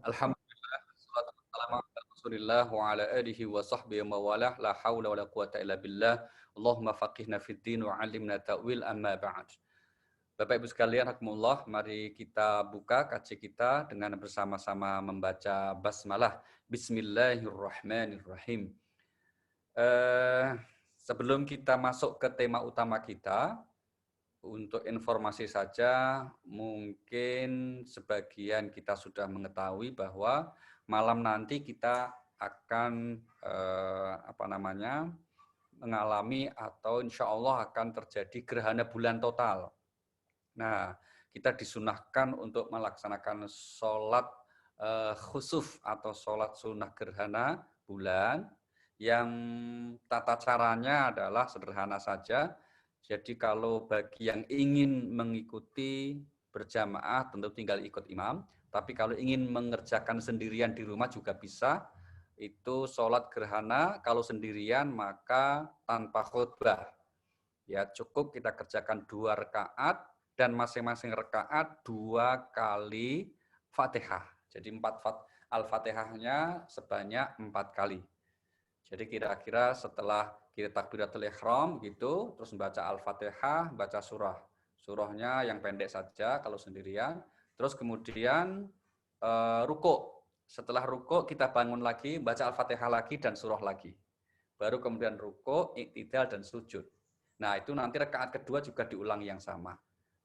Alhamdulillah, salatu wassalamu ala Rasulillah wa ala alihi wa sahbihi wa mawalah, la haula wa la quwata illa billah. Allahumma faqihna fid din wa 'allimna ta'wil, amma ba'd. Bapak Ibu sekalian, rahimakumullah, mari kita buka kaji kita dengan bersama-sama membaca basmalah. Bismillahirrahmanirrahim. Sebelum kita masuk ke tema utama kita, untuk informasi saja, mungkin sebagian kita sudah mengetahui bahwa malam nanti kita akan mengalami atau insya Allah akan terjadi gerhana bulan total. Nah, kita disunahkan untuk melaksanakan sholat khusuf atau sholat sunnah gerhana bulan yang tata caranya adalah sederhana saja. Jadi kalau bagi yang ingin mengikuti berjamaah tentu tinggal ikut imam. Tapi kalau ingin mengerjakan sendirian di rumah juga bisa. Itu sholat gerhana kalau sendirian maka tanpa khutbah. Ya cukup kita kerjakan 2 rakaat dan masing-masing rakaat 2 kali Fatihah. Jadi Al-Fatihahnya sebanyak 4 kali. Jadi kira-kira setelah kita takbiratul ihram gitu, terus membaca Al-Fatihah, baca surah. Surahnya yang pendek saja kalau sendirian. Terus kemudian ruku. Setelah ruku kita bangun lagi, baca Al-Fatihah lagi dan surah lagi. Baru kemudian ruku, iktidal dan sujud. Nah, itu nanti rakaat kedua juga diulang yang sama.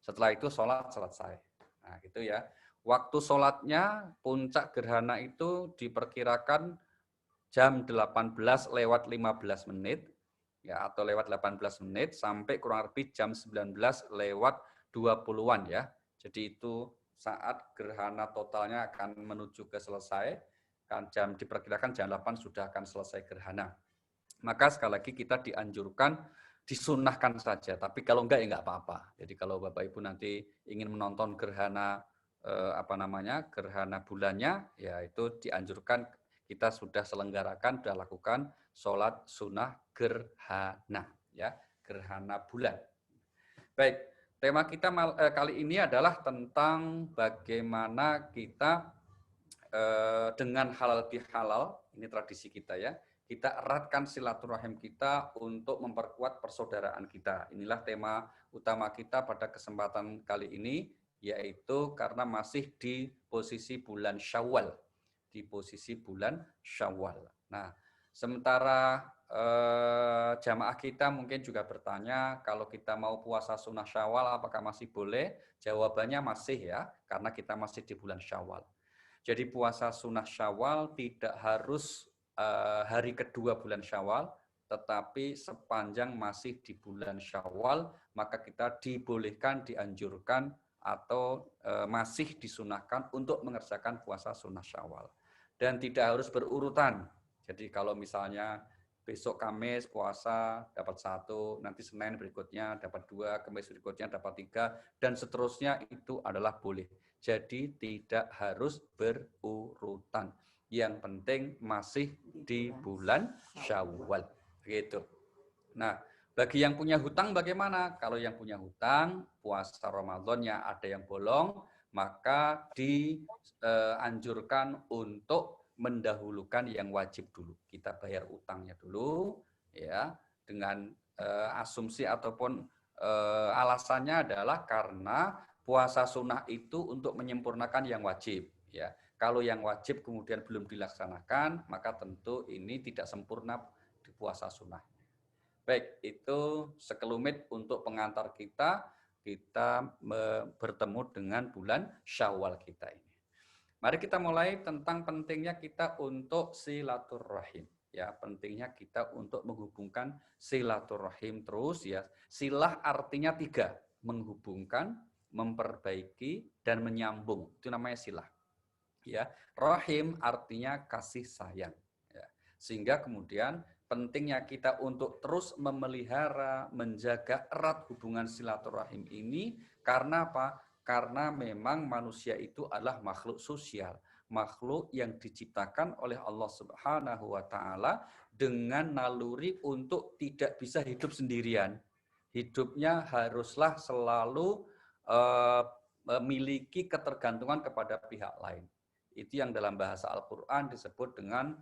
Setelah itu sholat selesai. Nah, gitu ya. Waktu sholatnya puncak gerhana itu diperkirakan jam 18:15 ya, atau lewat 18 menit sampai kurang lebih jam 19:20 ya. Jadi itu saat gerhana totalnya akan menuju ke selesai, kan diperkirakan jam 8 sudah akan selesai gerhana. Maka sekali lagi kita dianjurkan disunahkan saja, tapi kalau enggak ya enggak apa-apa. Jadi kalau Bapak Ibu nanti ingin menonton gerhana gerhana bulannya, ya itu dianjurkan kita sudah selenggarakan, sudah lakukan sholat sunnah gerhana, ya gerhana bulan. Baik, tema kita kali ini adalah tentang bagaimana kita dengan halal bihalal, ini tradisi kita ya, kita eratkan silaturahim kita untuk memperkuat persaudaraan kita. Inilah tema utama kita pada kesempatan kali ini, yaitu karena masih di posisi bulan Syawal. Di posisi bulan Syawal. Nah, sementara jamaah kita mungkin juga bertanya, kalau kita mau puasa sunnah Syawal apakah masih boleh? Jawabannya masih ya, karena kita masih di bulan Syawal. Jadi puasa sunnah Syawal tidak harus hari kedua bulan Syawal, tetapi sepanjang masih di bulan Syawal, maka kita dibolehkan, dianjurkan, atau masih disunahkan untuk mengerjakan puasa sunnah Syawal. Dan tidak harus berurutan. Jadi kalau misalnya besok Kamis puasa dapat 1, nanti Senin berikutnya dapat 2, Kamis berikutnya dapat 3, dan seterusnya itu adalah boleh. Jadi tidak harus berurutan. Yang penting masih di bulan Syawal. Begitu. Nah, bagi yang punya hutang bagaimana? Kalau yang punya hutang, puasa Ramadannya ada yang bolong, maka dianjurkan untuk mendahulukan yang wajib dulu. Kita bayar utangnya dulu, ya, dengan asumsi ataupun alasannya adalah karena puasa sunnah itu untuk menyempurnakan yang wajib, ya. Kalau yang wajib kemudian belum dilaksanakan, maka tentu ini tidak sempurna di puasa sunnah. Baik, itu sekelumit untuk pengantar kita bertemu dengan bulan Syawal kita ini. Mari kita mulai tentang pentingnya kita untuk silaturahim. Ya, pentingnya kita untuk menghubungkan silaturahim terus ya. Silah artinya 3, menghubungkan, memperbaiki, dan menyambung. Itu namanya silah. Ya, rahim artinya kasih sayang. Ya. Sehingga kemudian pentingnya kita untuk terus memelihara, menjaga erat hubungan silaturahim ini karena apa? Karena memang manusia itu adalah makhluk sosial, makhluk yang diciptakan oleh Allah Subhanahu wa taala dengan naluri untuk tidak bisa hidup sendirian. Hidupnya haruslah selalu memiliki ketergantungan kepada pihak lain. Itu yang dalam bahasa Al-Qur'an disebut dengan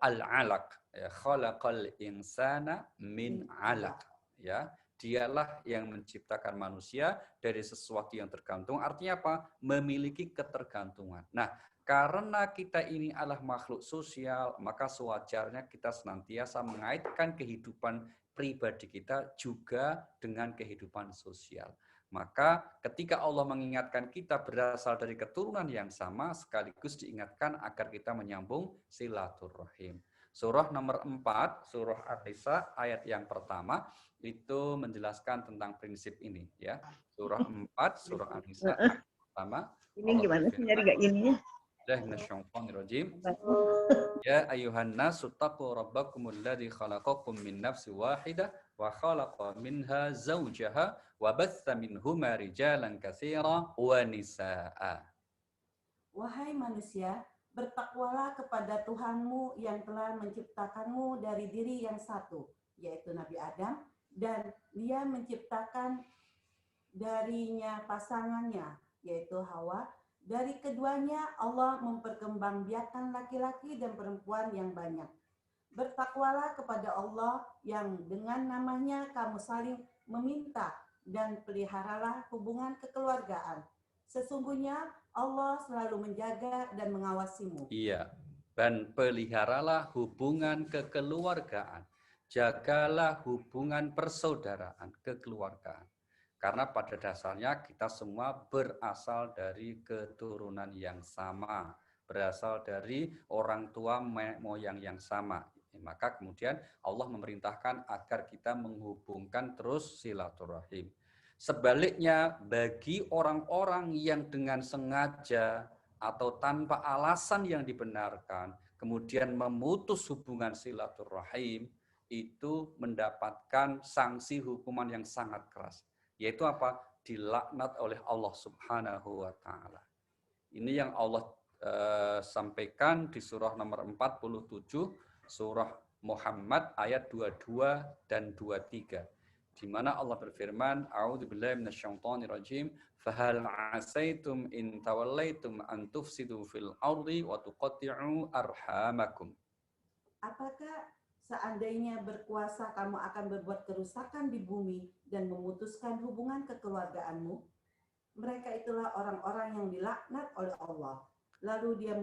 al-alaq, ya, khalaqal insana min alaq, ya. Dialah yang menciptakan manusia dari sesuatu yang tergantung. Artinya apa? Memiliki ketergantungan. Nah, karena kita ini adalah makhluk sosial, maka sewajarnya kita senantiasa mengaitkan kehidupan pribadi kita juga dengan kehidupan sosial. Maka ketika Allah mengingatkan kita berasal dari keturunan yang sama, sekaligus diingatkan agar kita menyambung silaturahim. Surah nomor 4, surah An-Nisa ayat yang pertama itu menjelaskan tentang prinsip ini, ya. Surah 4, surah An-Nisa ayat pertama. Ini gimana sih nyari gak ininya? Ya ayuhan nasu taqu rabbakumul ladzi khalaqakum min nafsin wahidah wa khalaqa minha zawjaha wa batha minhuma rijalan katsira wa nisaa. Wahai manusia, bertakwalah kepada Tuhanmu yang telah menciptakanmu dari diri yang satu, yaitu Nabi Adam, dan Dia menciptakan darinya pasangannya, yaitu Hawa. Dari keduanya Allah memperkembangbiakkan laki-laki dan perempuan yang banyak. Bertakwalah kepada Allah yang dengan namanya kamu saling meminta dan peliharalah hubungan kekeluargaan. Sesungguhnya Allah selalu menjaga dan mengawasimu. Iya, dan peliharalah hubungan kekeluargaan. Jagalah hubungan persaudaraan, kekeluargaan. Karena pada dasarnya kita semua berasal dari keturunan yang sama, berasal dari orang tua moyang yang sama. Maka kemudian Allah memerintahkan agar kita menghubungkan terus silaturahim. Sebaliknya, bagi orang-orang yang dengan sengaja atau tanpa alasan yang dibenarkan, kemudian memutus hubungan silaturahim, itu mendapatkan sanksi hukuman yang sangat keras. Yaitu apa? Dilaknat oleh Allah Subhanahu wa Ta'ala. Ini yang Allah sampaikan di surah nomor 47, surah Muhammad ayat 22 dan 23. Di mana Allah berfirman, A'udzubillahi minasyaitonirrajim, fahal 'asaitum in tawallaitum an tufsidu fil ardi wa tuqatti'u arhamakum. Apakah seandainya berkuasa kamu akan berbuat kerusakan di bumi dan memutuskan hubungan kekeluargaanmu? Mereka itulah orang-orang yang dilaknat oleh Allah. Lalu Dia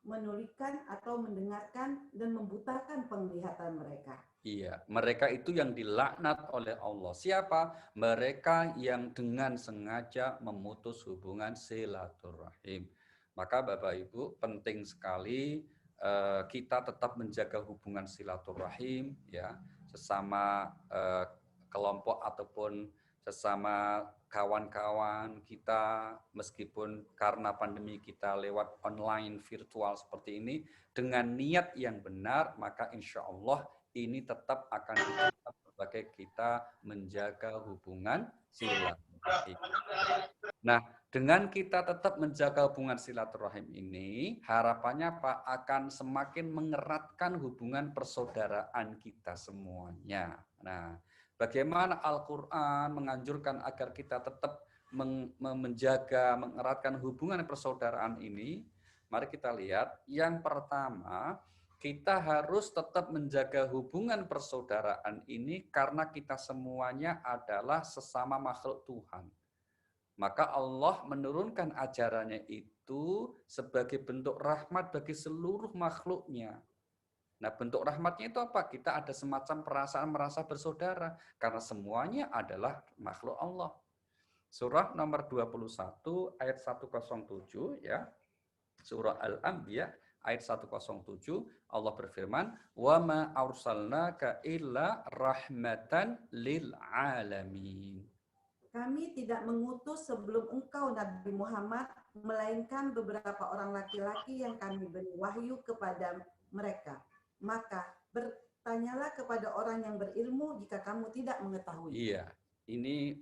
menulikan atau mendengarkan dan membutakan penglihatan mereka. Iya, mereka itu yang dilaknat oleh Allah. Siapa? Mereka yang dengan sengaja memutus hubungan silaturahim. Maka Bapak Ibu, penting sekali kita tetap menjaga hubungan silaturahim, ya, sesama kelompok ataupun sesama kawan-kawan kita, meskipun karena pandemi kita lewat online virtual seperti ini, dengan niat yang benar, maka insya Allah ini tetap akan dicatat sebagai kita menjaga hubungan silaturahim. Nah, dengan kita tetap menjaga hubungan silaturahim ini, harapannya Pak akan semakin mengeratkan hubungan persaudaraan kita semuanya. Nah, bagaimana Al-Quran menganjurkan agar kita tetap menjaga, mengeratkan hubungan persaudaraan ini? Mari kita lihat. Yang pertama, kita harus tetap menjaga hubungan persaudaraan ini karena kita semuanya adalah sesama makhluk Tuhan. Maka Allah menurunkan ajarannya itu sebagai bentuk rahmat bagi seluruh makhluknya. Nah, bentuk rahmatnya itu apa? Kita ada semacam perasaan merasa bersaudara karena semuanya adalah makhluk Allah. Surah nomor 21 ayat 107, ya. Surah Al-Anbiya ayat 107, Allah berfirman, "Wa ma arsalnaka illa rahmatan lil alamin." Kami tidak mengutus sebelum engkau Nabi Muhammad, melainkan beberapa orang laki-laki yang kami beri wahyu kepada mereka. Maka bertanyalah kepada orang yang berilmu jika kamu tidak mengetahui. Iya, ini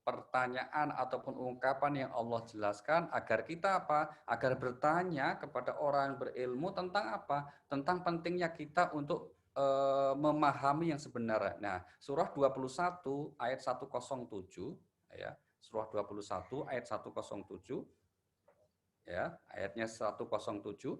pertanyaan ataupun ungkapan yang Allah jelaskan agar kita apa? Agar bertanya kepada orang berilmu tentang apa? Tentang pentingnya kita untuk memahami yang sebenarnya. Nah, surah 21 ayat 107, ya. Surah 21 ayat 107. ya, ayatnya 107.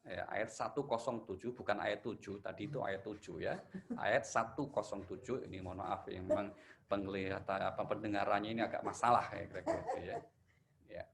Ya, ayat 107 bukan ayat 7, tadi itu ayat 7 ya. Ayat 107 ini mohon maaf yang memang penglihatan pendengarannya ini agak masalah ya kira-kira gitu ya. Ya.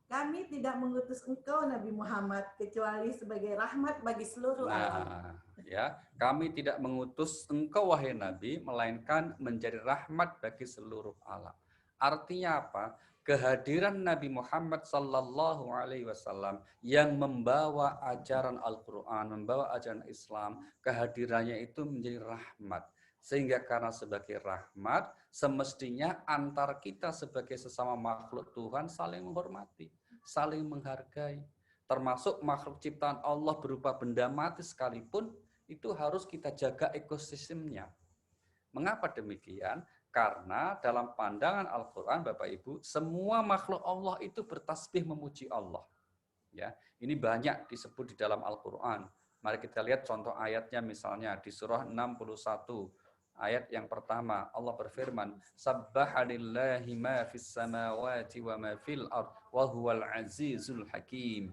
Kami tidak mengutus engkau Nabi Muhammad kecuali sebagai rahmat bagi seluruh alam. Nah, ya, kami tidak mengutus engkau wahai Nabi melainkan menjadi rahmat bagi seluruh alam. Artinya apa? Kehadiran Nabi Muhammad sallallahu alaihi wasallam yang membawa ajaran Al-Qur'an, membawa ajaran Islam, kehadirannya itu menjadi rahmat. Sehingga karena sebagai rahmat, semestinya antar kita sebagai sesama makhluk Tuhan saling menghormati, saling menghargai. Termasuk makhluk ciptaan Allah berupa benda mati sekalipun, itu harus kita jaga ekosistemnya. Mengapa demikian? Karena dalam pandangan Al-Quran, Bapak Ibu, semua makhluk Allah itu bertasbih memuji Allah. Ya, ini banyak disebut di dalam Al-Quran. Mari kita lihat contoh ayatnya misalnya di surah 61. Ayat yang pertama, Allah berfirman, Sabbahalillahi ma fis samawati wa ma fil ard, wa huwal azizul hakim.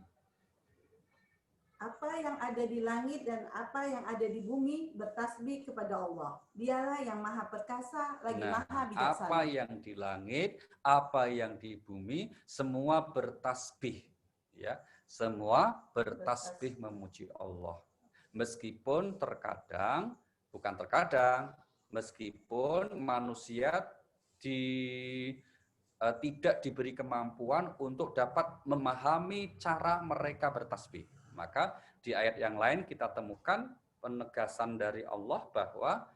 Apa yang ada di langit dan apa yang ada di bumi bertasbih kepada Allah. Dialah yang maha perkasa lagi maha bijaksana. Apa yang di langit, apa yang di bumi, semua bertasbih. Ya, semua bertasbih memuji Allah. Meskipun terkadang, bukan terkadang, meskipun manusia tidak diberi kemampuan untuk dapat memahami cara mereka bertasbih. Maka di ayat yang lain kita temukan penegasan dari Allah bahwa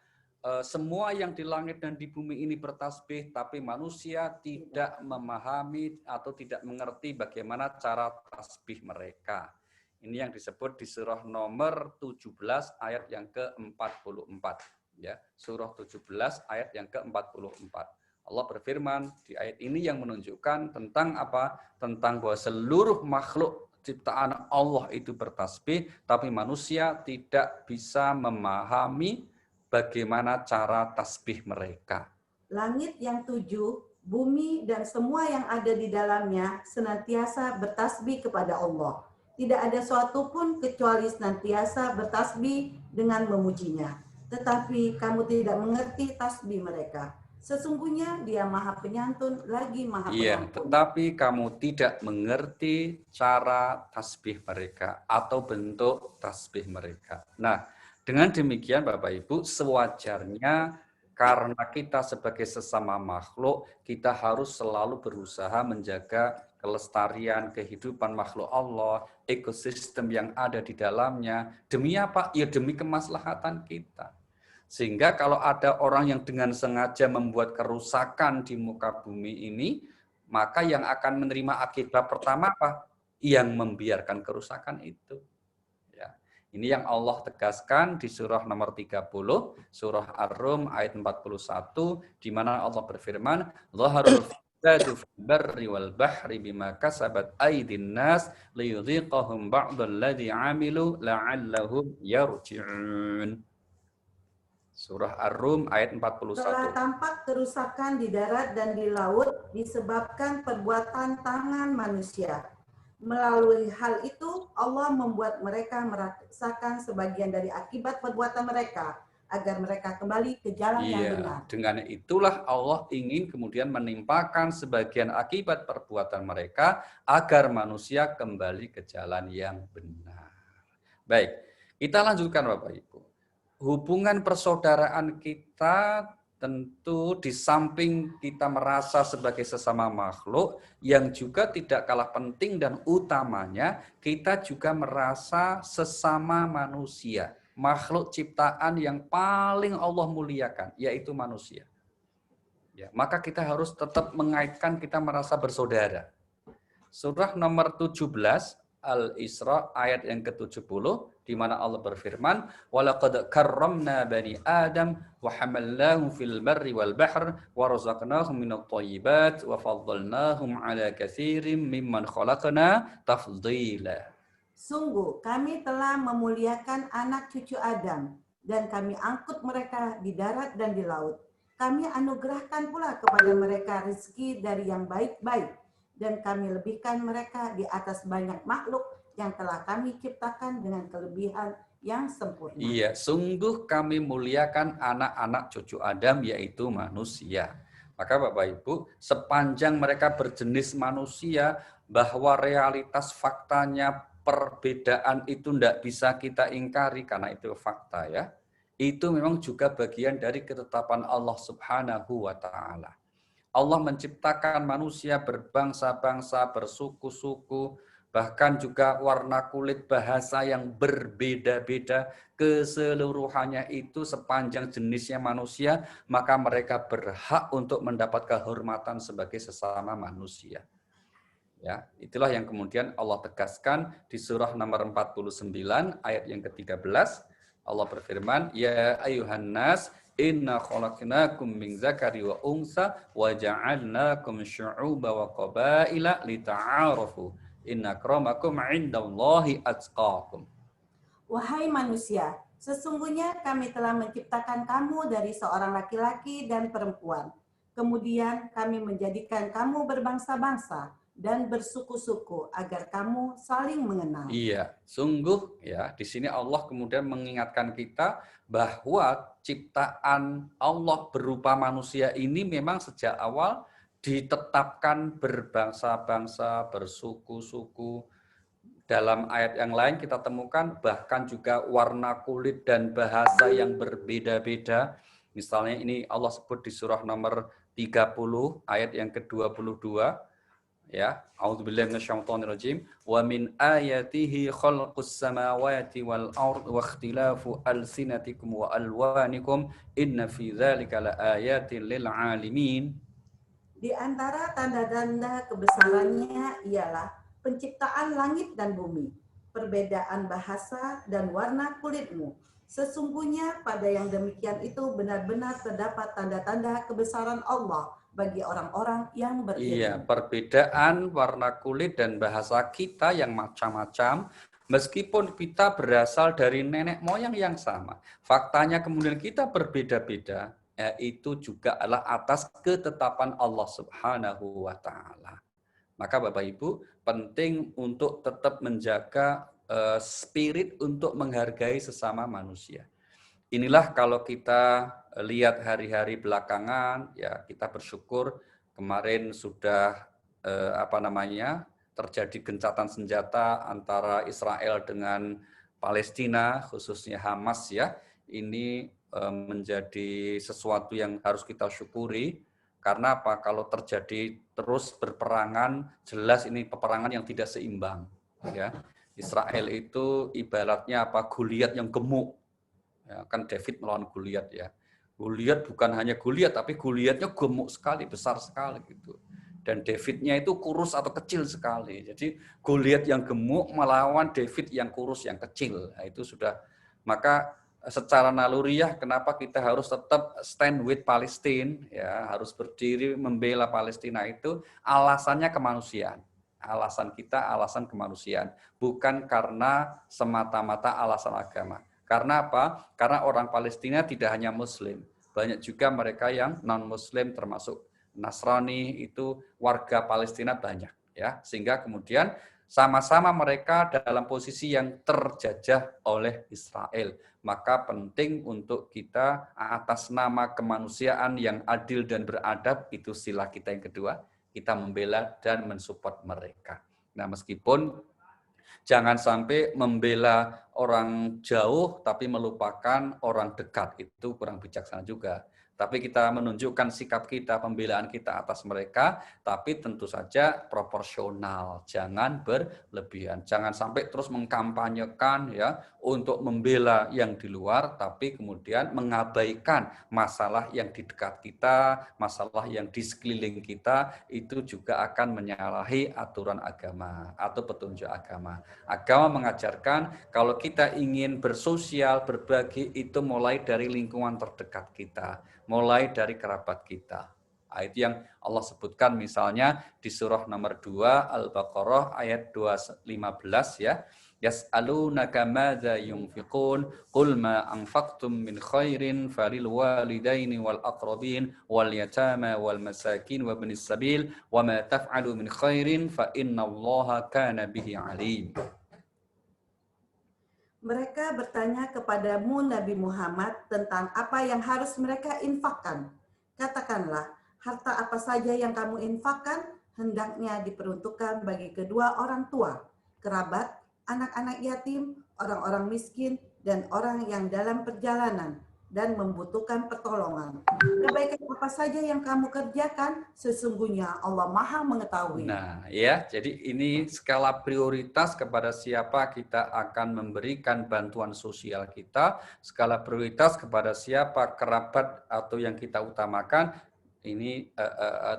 semua yang di langit dan di bumi ini bertasbih, tapi manusia tidak memahami atau tidak mengerti bagaimana cara tasbih mereka. Ini yang disebut di surah nomor 17 ayat yang ke-44. Ya, surah 17 ayat yang ke-44. Allah berfirman di ayat ini yang menunjukkan tentang apa? Tentang bahwa seluruh makhluk ciptaan Allah itu bertasbih, tapi manusia tidak bisa memahami bagaimana cara tasbih mereka. Langit yang 7, bumi dan semua yang ada di dalamnya senantiasa bertasbih kepada Allah. Tidak ada suatu pun kecuali senantiasa bertasbih dengan memujinya. Tetapi kamu tidak mengerti tasbih mereka. Sesungguhnya dia maha penyantun lagi maha pengampun. Iya, tetapi kamu tidak mengerti cara tasbih mereka atau bentuk tasbih mereka. Nah, dengan demikian Bapak Ibu, sewajarnya karena kita sebagai sesama makhluk, kita harus selalu berusaha menjaga kelestarian kehidupan makhluk Allah, ekosistem yang ada di dalamnya. Demi apa? Ya demi kemaslahatan kita. Sehingga kalau ada orang yang dengan sengaja membuat kerusakan di muka bumi ini, maka yang akan menerima akibat pertama apa? Yang membiarkan kerusakan itu. Ya. Ini yang Allah tegaskan di surah nomor 30, surah Ar-Rum ayat 41, di mana Allah berfirman, "Zaharul fasadu fil barri wal bahri bima kasabat aydin nas liyudhiqahum ba'dal ladzi 'amilu la'allahum yarji'un." Surah Ar-Rum ayat 41. Telah tampak kerusakan di darat dan di laut disebabkan perbuatan tangan manusia. Melalui hal itu, Allah membuat mereka merasakan sebagian dari akibat perbuatan mereka, agar mereka kembali ke jalan yang benar. Dengan itulah Allah ingin kemudian menimpakan sebagian akibat perbuatan mereka, agar manusia kembali ke jalan yang benar. Baik, kita lanjutkan Bapak Ibu. Hubungan persaudaraan kita tentu di samping kita merasa sebagai sesama makhluk, yang juga tidak kalah penting dan utamanya kita juga merasa sesama manusia, makhluk ciptaan yang paling Allah muliakan, yaitu manusia. Ya, maka kita harus tetap mengaitkan kita merasa bersaudara. Surah nomor 17 Al-Isra ayat yang ke-70 di mana Allah berfirman, "Walaqad karramna bani Adam wa hamalnahum fil barri wal bahr wa razaqnahum minat thayyibat wa faddalnahum 'ala katsirin mimman khalaqna tafdila." Sungguh kami telah memuliakan anak cucu Adam dan kami angkut mereka di darat dan di laut. Kami anugerahkan pula kepada mereka rezeki dari yang baik-baik dan kami lebihkan mereka di atas banyak makhluk yang telah kami ciptakan dengan kelebihan yang sempurna. Iya, sungguh kami muliakan anak-anak cucu Adam, yaitu manusia. Maka Bapak Ibu, sepanjang mereka berjenis manusia, bahwa realitas faktanya perbedaan itu tidak bisa kita ingkari, karena itu fakta ya. Itu memang juga bagian dari ketetapan Allah Subhanahu wa Ta'ala. Allah menciptakan manusia berbangsa-bangsa, bersuku-suku, bahkan juga warna kulit, bahasa yang berbeda-beda, keseluruhannya itu sepanjang jenisnya manusia, maka mereka berhak untuk mendapat kehormatan sebagai sesama manusia. Ya, itulah yang kemudian Allah tegaskan di surah nomor 49 ayat yang ke-13. Allah berfirman, ya ayuhan nas inna khalaqnakum min zakari wa unsa wa ja'alnakum syu'uba wa qabaila lita'arafu inna akramakum 'indallahi atqakum. Wahai manusia, sesungguhnya kami telah menciptakan kamu dari seorang laki-laki dan perempuan. Kemudian kami menjadikan kamu berbangsa-bangsa dan bersuku-suku agar kamu saling mengenal. Iya, sungguh ya, di sini Allah kemudian mengingatkan kita bahwa ciptaan Allah berupa manusia ini memang sejak awal ditetapkan berbangsa-bangsa, bersuku-suku. Dalam ayat yang lain kita temukan bahkan juga warna kulit dan bahasa yang berbeda-beda. Misalnya ini Allah sebut di surah nomor 30 ayat yang ke-22. Ya, a'udzubillahi minasyaitonirrajim. Wa min ayatihi khalqus samawati wal ard wa ikhtilafu alsinatikum wa alwanikum inna fi dzalika laayatin lil alimin. Di antara tanda-tanda kebesarannya ialah penciptaan langit dan bumi, perbedaan bahasa dan warna kulitmu. Sesungguhnya pada yang demikian itu benar-benar terdapat tanda-tanda kebesaran Allah bagi orang-orang yang berilmu. Iya, perbedaan warna kulit dan bahasa kita yang macam-macam, meskipun kita berasal dari nenek moyang yang sama, faktanya kemudian kita berbeda-beda, itu juga adalah atas ketetapan Allah Subhanahu wa Ta'ala. Maka Bapak Ibu, penting untuk tetap menjaga spirit untuk menghargai sesama manusia. Inilah kalau kita lihat hari-hari belakangan, ya kita bersyukur kemarin sudah terjadi gencatan senjata antara Israel dengan Palestina, khususnya Hamas ya. Ini menjadi sesuatu yang harus kita syukuri. Karena apa? Kalau terjadi terus berperangan, jelas ini peperangan yang tidak seimbang. Ya, Israel itu ibaratnya apa? Goliat yang gemuk. Ya, kan David melawan Goliat ya. Goliat bukan hanya Goliat, tapi Goliatnya gemuk sekali, besar sekali gitu. Dan Davidnya itu kurus atau kecil sekali. Jadi Goliat yang gemuk melawan David yang kurus, yang kecil. Nah, itu sudah, maka secara naluriah kenapa kita harus tetap stand with Palestine, ya harus berdiri membela Palestina itu alasannya kemanusiaan. Alasan kita alasan kemanusiaan, bukan karena semata-mata alasan agama. Karena apa? Karena orang Palestina tidak hanya Muslim, banyak juga mereka yang non-Muslim termasuk Nasrani, itu warga Palestina banyak, ya. Sehingga kemudian sama-sama mereka dalam posisi yang terjajah oleh Israel. Maka penting untuk kita atas nama kemanusiaan yang adil dan beradab, itu sila kita yang kedua, kita membela dan mensupport mereka. Nah, meskipun jangan sampai membela orang jauh tapi melupakan orang dekat, itu kurang bijaksana juga. Tapi kita menunjukkan sikap kita, pembelaan kita atas mereka, tapi tentu saja proporsional, jangan berlebihan. Jangan sampai terus mengkampanyekan ya untuk membela yang di luar, tapi kemudian mengabaikan masalah yang di dekat kita, masalah yang di sekeliling kita, itu juga akan menyalahi aturan agama atau petunjuk agama. Agama mengajarkan kalau kita ingin bersosial, berbagi, itu mulai dari lingkungan terdekat kita, mulai dari kerabat kita. Itu yang Allah sebutkan misalnya di surah nomor 2 Al-Baqarah ayat 215 ya, Yas'alunaka madza yunfiqun qul ma anfaqtum min khairin falil walidaini wal aqrabin wal yatama wal masakin wa ibnis sabil wa ma taf'alu min khairin fa innallaha kana bihi alim. Mereka bertanya kepadamu Nabi Muhammad tentang apa yang harus mereka infakkan. Katakanlah, harta apa saja yang kamu infakkan hendaknya diperuntukkan bagi kedua orang tua, kerabat, anak-anak yatim, orang-orang miskin, dan orang yang dalam perjalanan dan membutuhkan pertolongan. Kebaikan apa saja yang kamu kerjakan, sesungguhnya Allah Maha mengetahui. Nah, ya, jadi ini skala prioritas kepada siapa kita akan memberikan bantuan sosial kita, skala prioritas kepada siapa kerabat atau yang kita utamakan, ini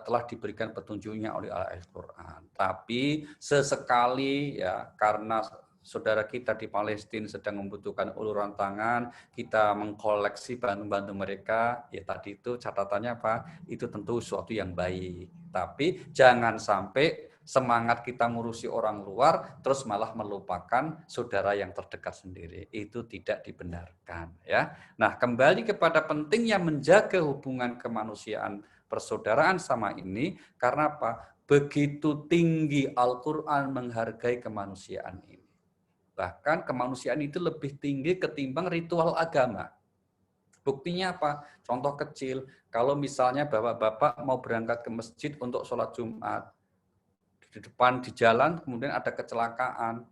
telah diberikan petunjuknya oleh Al-Quran. Tapi sesekali ya, karena saudara kita di Palestina sedang membutuhkan uluran tangan, kita mengkoleksi bantu-bantu mereka, ya tadi itu catatannya apa? Itu tentu sesuatu yang baik. Tapi jangan sampai semangat kita ngurusi orang luar, terus malah melupakan saudara yang terdekat sendiri. Itu tidak dibenarkan. Ya. Nah, kembali kepada pentingnya menjaga hubungan kemanusiaan persaudaraan sama ini, karena apa? Begitu tinggi Al-Quran menghargai kemanusiaan ini. Bahkan kemanusiaan itu lebih tinggi ketimbang ritual agama. Buktinya apa? Contoh kecil, kalau misalnya bapak-bapak mau berangkat ke masjid untuk sholat Jumat, di depan di jalan kemudian ada kecelakaan,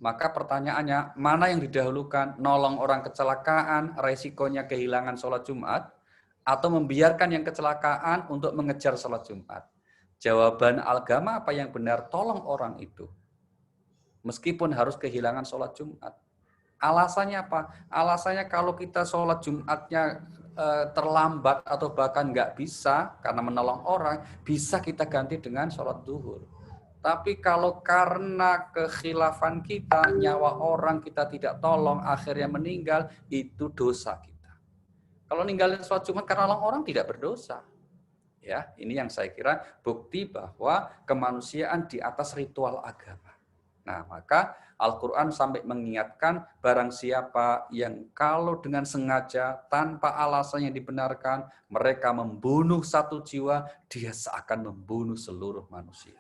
maka pertanyaannya, mana yang didahulukan? Nolong orang kecelakaan, resikonya kehilangan sholat Jumat, atau membiarkan yang kecelakaan untuk mengejar sholat Jumat? Jawaban agama apa yang benar? Tolong orang itu. Meskipun harus kehilangan sholat Jumat. Alasannya apa? Alasannya kalau kita sholat Jumatnya terlambat atau bahkan nggak bisa karena menolong orang, bisa kita ganti dengan sholat duhur. Tapi kalau karena kekhilafan kita, nyawa orang kita tidak tolong, akhirnya meninggal, itu dosa kita. Kalau ninggalin sholat Jumat karena orang tidak berdosa. Ya, ini yang saya kira bukti bahwa kemanusiaan di atas ritual agama. Nah, maka Al-Quran sampai mengingatkan barang siapa yang kalau dengan sengaja tanpa alasan yang dibenarkan mereka membunuh satu jiwa, dia seakan membunuh seluruh manusia.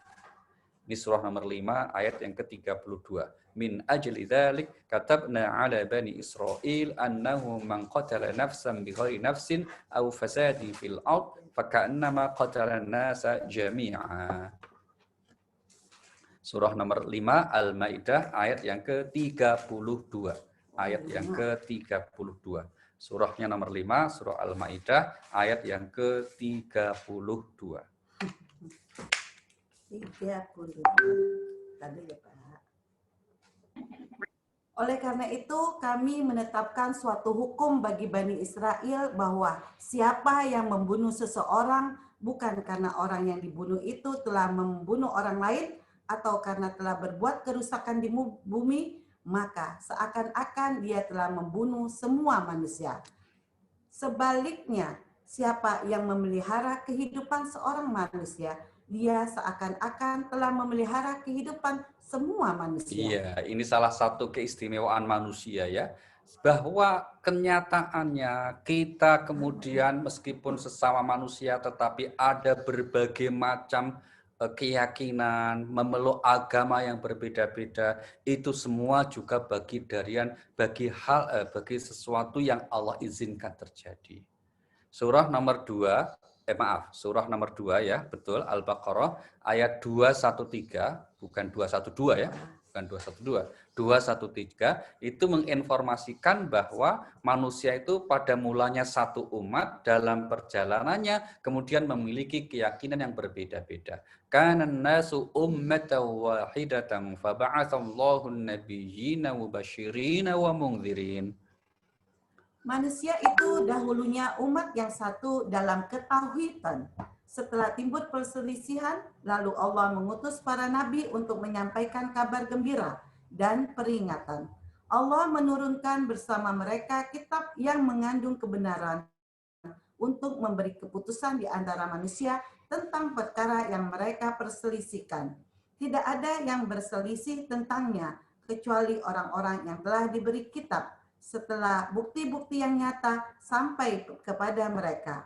Ini surah nomor 5 ayat yang ke-32. Min ajli dzalik katabna ala bani Israil annahu man qatala nafsan bighairi nafsin aw fasadin fil ard fakannama qatala an-nasa jami'a. Surah nomor 5 Al-Maidah ayat yang ke-32. Ayat yang ke-32. Surahnya nomor 5 surah Al-Maidah ayat yang ke-32. 32. Tadi ya, Pak. Oleh karena itu, kami menetapkan suatu hukum bagi Bani Israel bahwa siapa yang membunuh seseorang bukan karena orang yang dibunuh itu telah membunuh orang lain atau karena telah berbuat kerusakan di bumi, maka seakan-akan dia telah membunuh semua manusia. Sebaliknya, siapa yang memelihara kehidupan seorang manusia, dia seakan-akan telah memelihara kehidupan semua manusia. Iya, ini salah satu keistimewaan manusia ya. Bahwa kenyataannya kita kemudian meskipun sesama manusia tetapi ada berbagai macam keyakinan, memeluk agama yang berbeda-beda, itu semua juga bagi sesuatu yang Allah izinkan terjadi. Surah nomor 2 surah nomor 2 ya, betul, Al-Baqarah ayat 213, bukan 212 ya, bukan 213 itu menginformasikan bahwa manusia itu pada mulanya satu umat, dalam perjalanannya kemudian memiliki keyakinan yang berbeda-beda. Kanan nasu ummatan wahidatan faba'atsallahu an-nabiyyina mubasysirina wa mundzirin. Manusia itu dahulunya umat yang satu dalam ketauhidan. Setelah timbul perselisihan, lalu Allah mengutus para nabi untuk menyampaikan kabar gembira dan peringatan. Allah menurunkan bersama mereka kitab yang mengandung kebenaran untuk memberi keputusan di antara manusia tentang perkara yang mereka perselisihkan. Tidak ada yang berselisih tentangnya, kecuali orang-orang yang telah diberi kitab setelah bukti-bukti yang nyata sampai kepada mereka.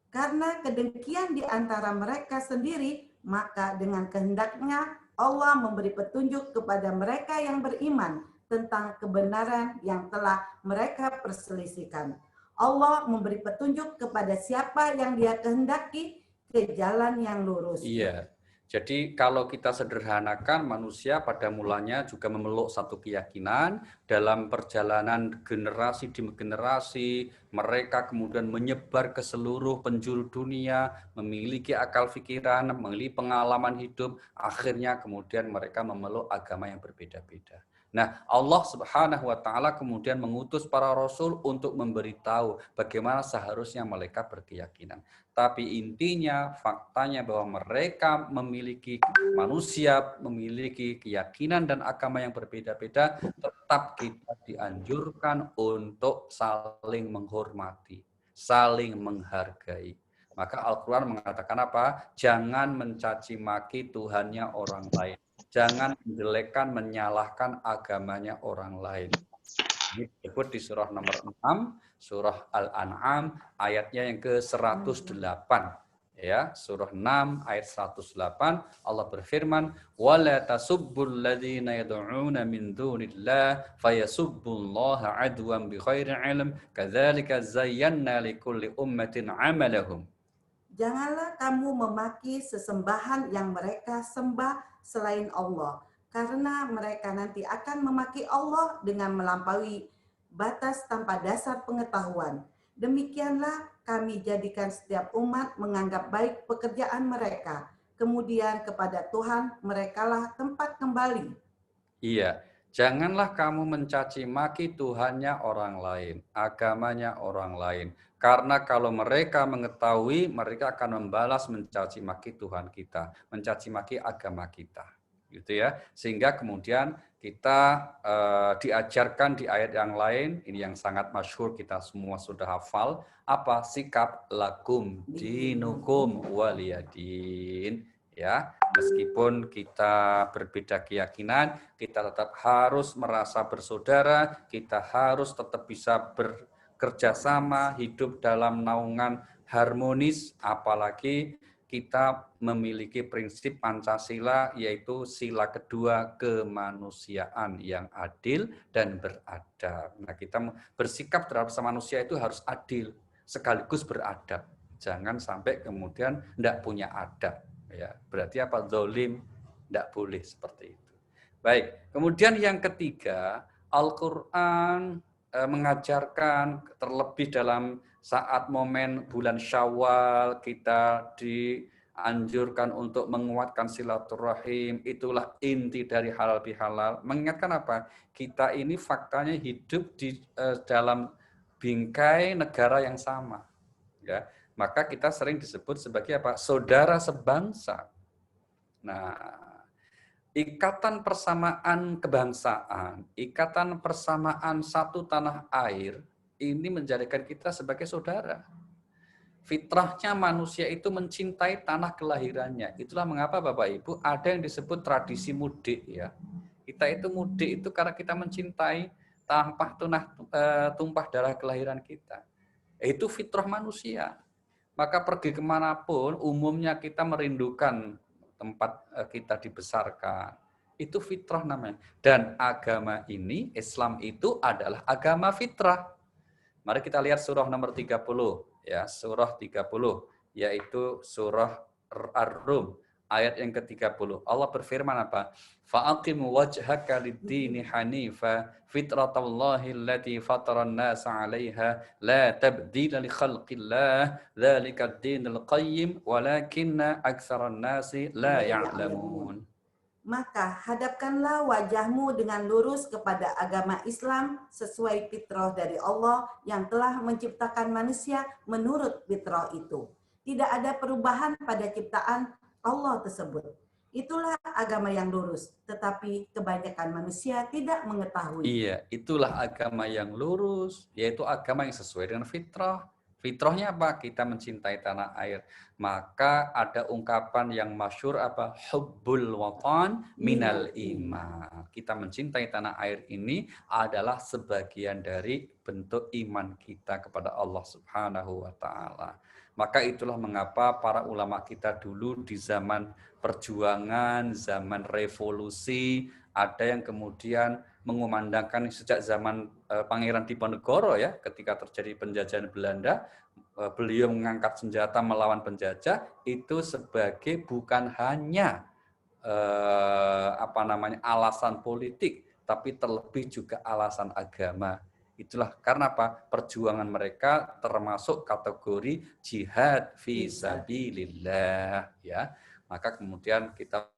Karena kedengkian di antara mereka sendiri, maka dengan kehendaknya Allah memberi petunjuk kepada mereka yang beriman tentang kebenaran yang telah mereka perselisihkan. Allah memberi petunjuk kepada siapa yang Dia kehendaki ke jalan yang lurus. Iya. Jadi kalau kita sederhanakan, manusia pada mulanya juga memeluk satu keyakinan dalam perjalanan generasi demi generasi, mereka kemudian menyebar ke seluruh penjuru dunia, memiliki akal pikiran, memiliki pengalaman hidup, akhirnya kemudian mereka memeluk agama yang berbeda-beda. Nah, Allah Subhanahu wa taala kemudian mengutus para rasul untuk memberitahu bagaimana seharusnya mereka berkeyakinan. Tapi intinya, faktanya bahwa mereka manusia memiliki keyakinan dan agama yang berbeda-beda, tetap kita dianjurkan untuk saling menghormati, saling menghargai. Maka Al-Quran mengatakan apa? Jangan mencaci maki Tuhannya orang lain. Jangan menjelekkan, menyalahkan agamanya orang lain. Ini disebut di surah nomor 6, surah Al-An'am, ayatnya yang ke-108. Ya, surah 6 ayat 108, Allah berfirman, "Wala tasubbul ladzina yad'una min dunillah fayasubbullaha 'adwan bighairi 'ilm, kadzalika zayyana likulli ummatin 'amalahum." Janganlah kamu memaki sesembahan yang mereka sembah selain Allah, karena mereka nanti akan memaki Allah dengan melampaui batas tanpa dasar pengetahuan. Demikianlah kami jadikan setiap umat menganggap baik pekerjaan mereka. Kemudian kepada Tuhan merekalah tempat kembali. Iya, janganlah kamu mencaci maki Tuhannya orang lain, agamanya orang lain. Karena kalau mereka mengetahui, mereka akan membalas mencaci maki Tuhan kita, mencaci maki agama kita. Gitu ya. Sehingga kemudian kita diajarkan di ayat yang lain, ini yang sangat masyhur kita semua sudah hafal, apa? Sikap lakum dinukum waliyadin. Ya, meskipun kita berbeda keyakinan, kita tetap harus merasa bersaudara, kita harus tetap bisa bekerja sama, hidup dalam naungan harmonis, apalagi kita memiliki prinsip Pancasila, yaitu sila kedua kemanusiaan yang adil dan beradab. Nah, kita bersikap terhadap manusia itu harus adil, sekaligus beradab. Jangan sampai kemudian tidak punya adab. Ya, berarti apa? Zolim, tidak boleh seperti itu. Baik, kemudian yang ketiga, Al-Quran mengajarkan terlebih dalam saat momen bulan Syawal kita dianjurkan untuk menguatkan silaturahim. Itulah inti dari halal bihalal. Mengingatkan apa? Kita ini faktanya hidup di dalam bingkai negara yang sama. Ya, maka kita sering disebut sebagai apa? Saudara sebangsa. Nah, ikatan persamaan kebangsaan, ikatan persamaan satu tanah air, ini menjadikan kita sebagai saudara. Fitrahnya manusia itu mencintai tanah kelahirannya. Itulah mengapa Bapak Ibu ada yang disebut tradisi mudik ya. Kita itu mudik itu karena kita mencintai tumpah darah kelahiran kita. Itu fitrah manusia. Maka pergi kemanapun, umumnya kita merindukan tempat kita dibesarkan. Itu fitrah namanya. Dan agama ini, Islam itu adalah agama fitrah. Mari kita lihat surah nomor 30. Ya, surah 30, yaitu surah Ar-Rum. Ayat yang ke-30. Allah berfirman apa? Fa'aqim wajhaka lid-dini hanifa fitratallahi allati fataran nasa 'alaiha la tabdila li khalqillah dzalika ad-dinul qayyim walakinna aktsaran nasi la ya'lamun. Maka hadapkanlah wajahmu dengan lurus kepada agama Islam sesuai fitrah dari Allah yang telah menciptakan manusia menurut fitrah itu. Tidak ada perubahan pada ciptaan Allah tersebut. Itulah agama yang lurus, tetapi kebanyakan manusia tidak mengetahui. Iya, itulah agama yang lurus, yaitu agama yang sesuai dengan fitrah. Fitrahnya apa? Kita mencintai tanah air. Maka ada ungkapan yang masyhur apa? Hubbul watan minal iman. Kita mencintai tanah air ini adalah sebagian dari bentuk iman kita kepada Allah Subhanahu wa taala. Maka itulah mengapa para ulama kita dulu di zaman perjuangan, zaman revolusi, ada yang kemudian mengumandangkan sejak zaman Pangeran Diponegoro ya, ketika terjadi penjajahan Belanda, beliau mengangkat senjata melawan penjajah itu sebagai bukan hanya alasan politik, tapi terlebih juga alasan agama. Itulah karena apa? Perjuangan mereka termasuk kategori jihad fi sabilillah ya. Maka kemudian kita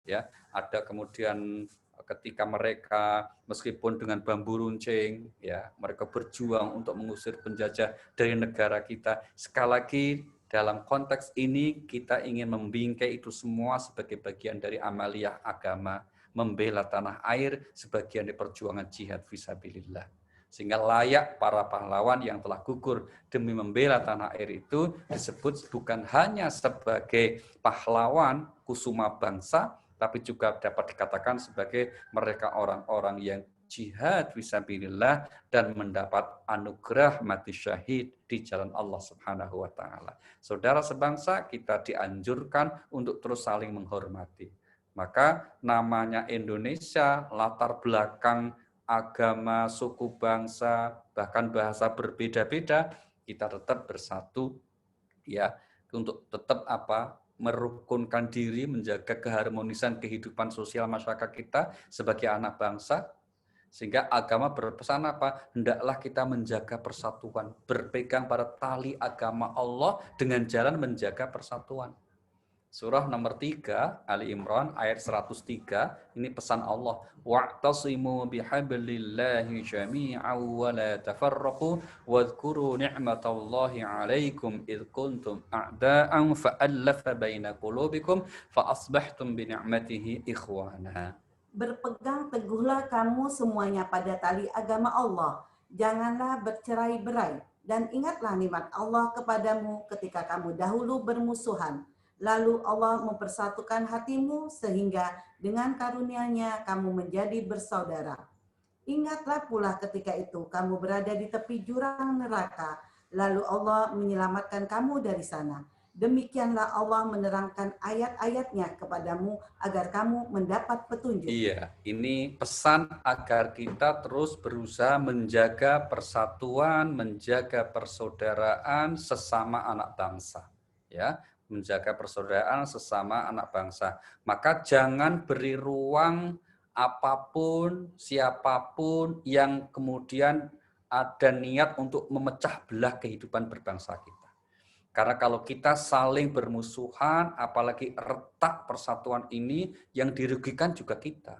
ya, ada kemudian ketika mereka meskipun dengan bambu runcing ya, mereka berjuang untuk mengusir penjajah dari negara kita. Sekali lagi dalam konteks ini kita ingin membingkai itu semua sebagai bagian dari amaliyah agama, membela tanah air sebagian dari perjuangan jihad fisabilillah. Sehingga layak para pahlawan yang telah gugur demi membela tanah air itu disebut bukan hanya sebagai pahlawan kusuma bangsa, tapi juga dapat dikatakan sebagai mereka orang-orang yang jihad fisabilillah dan mendapat anugerah mati syahid di jalan Allah Subhanahu wa taala. Saudara sebangsa, kita dianjurkan untuk terus saling menghormati. Maka namanya Indonesia, latar belakang agama, suku bangsa, bahkan bahasa berbeda-beda, kita tetap bersatu ya untuk tetap merukunkan diri, menjaga keharmonisan kehidupan sosial masyarakat kita sebagai anak bangsa. Sehingga agama berpesan apa? Hendaklah kita menjaga persatuan, berpegang pada tali agama Allah dengan jalan menjaga persatuan. Surah nomor 3, Ali Imran, ayat 103, ini pesan Allah. Wa'tasimu bihablillahi jami'an wa la tafarraqu wadhkuru ni'matallahi 'alaikum id kuntum a'da'an fa'allafa baina qulubikum fa asbahtum bi ni'matihi ikhwana. Berpegang teguhlah kamu semuanya pada tali agama Allah. Janganlah bercerai-berai dan ingatlah nikmat Allah kepadamu ketika kamu dahulu bermusuhan. Lalu Allah mempersatukan hatimu sehingga dengan karunia-Nya kamu menjadi bersaudara. Ingatlah pula ketika itu kamu berada di tepi jurang neraka, lalu Allah menyelamatkan kamu dari sana. Demikianlah Allah menerangkan ayat-ayatnya kepadamu agar kamu mendapat petunjuk. Iya, ini pesan agar kita terus berusaha menjaga persatuan, menjaga persaudaraan sesama anak bangsa. Ya, menjaga persaudaraan sesama anak bangsa. Maka jangan beri ruang apapun, siapapun yang kemudian ada niat untuk memecah belah kehidupan berbangsa kita. Karena kalau kita saling bermusuhan, apalagi retak persatuan ini, yang dirugikan juga kita.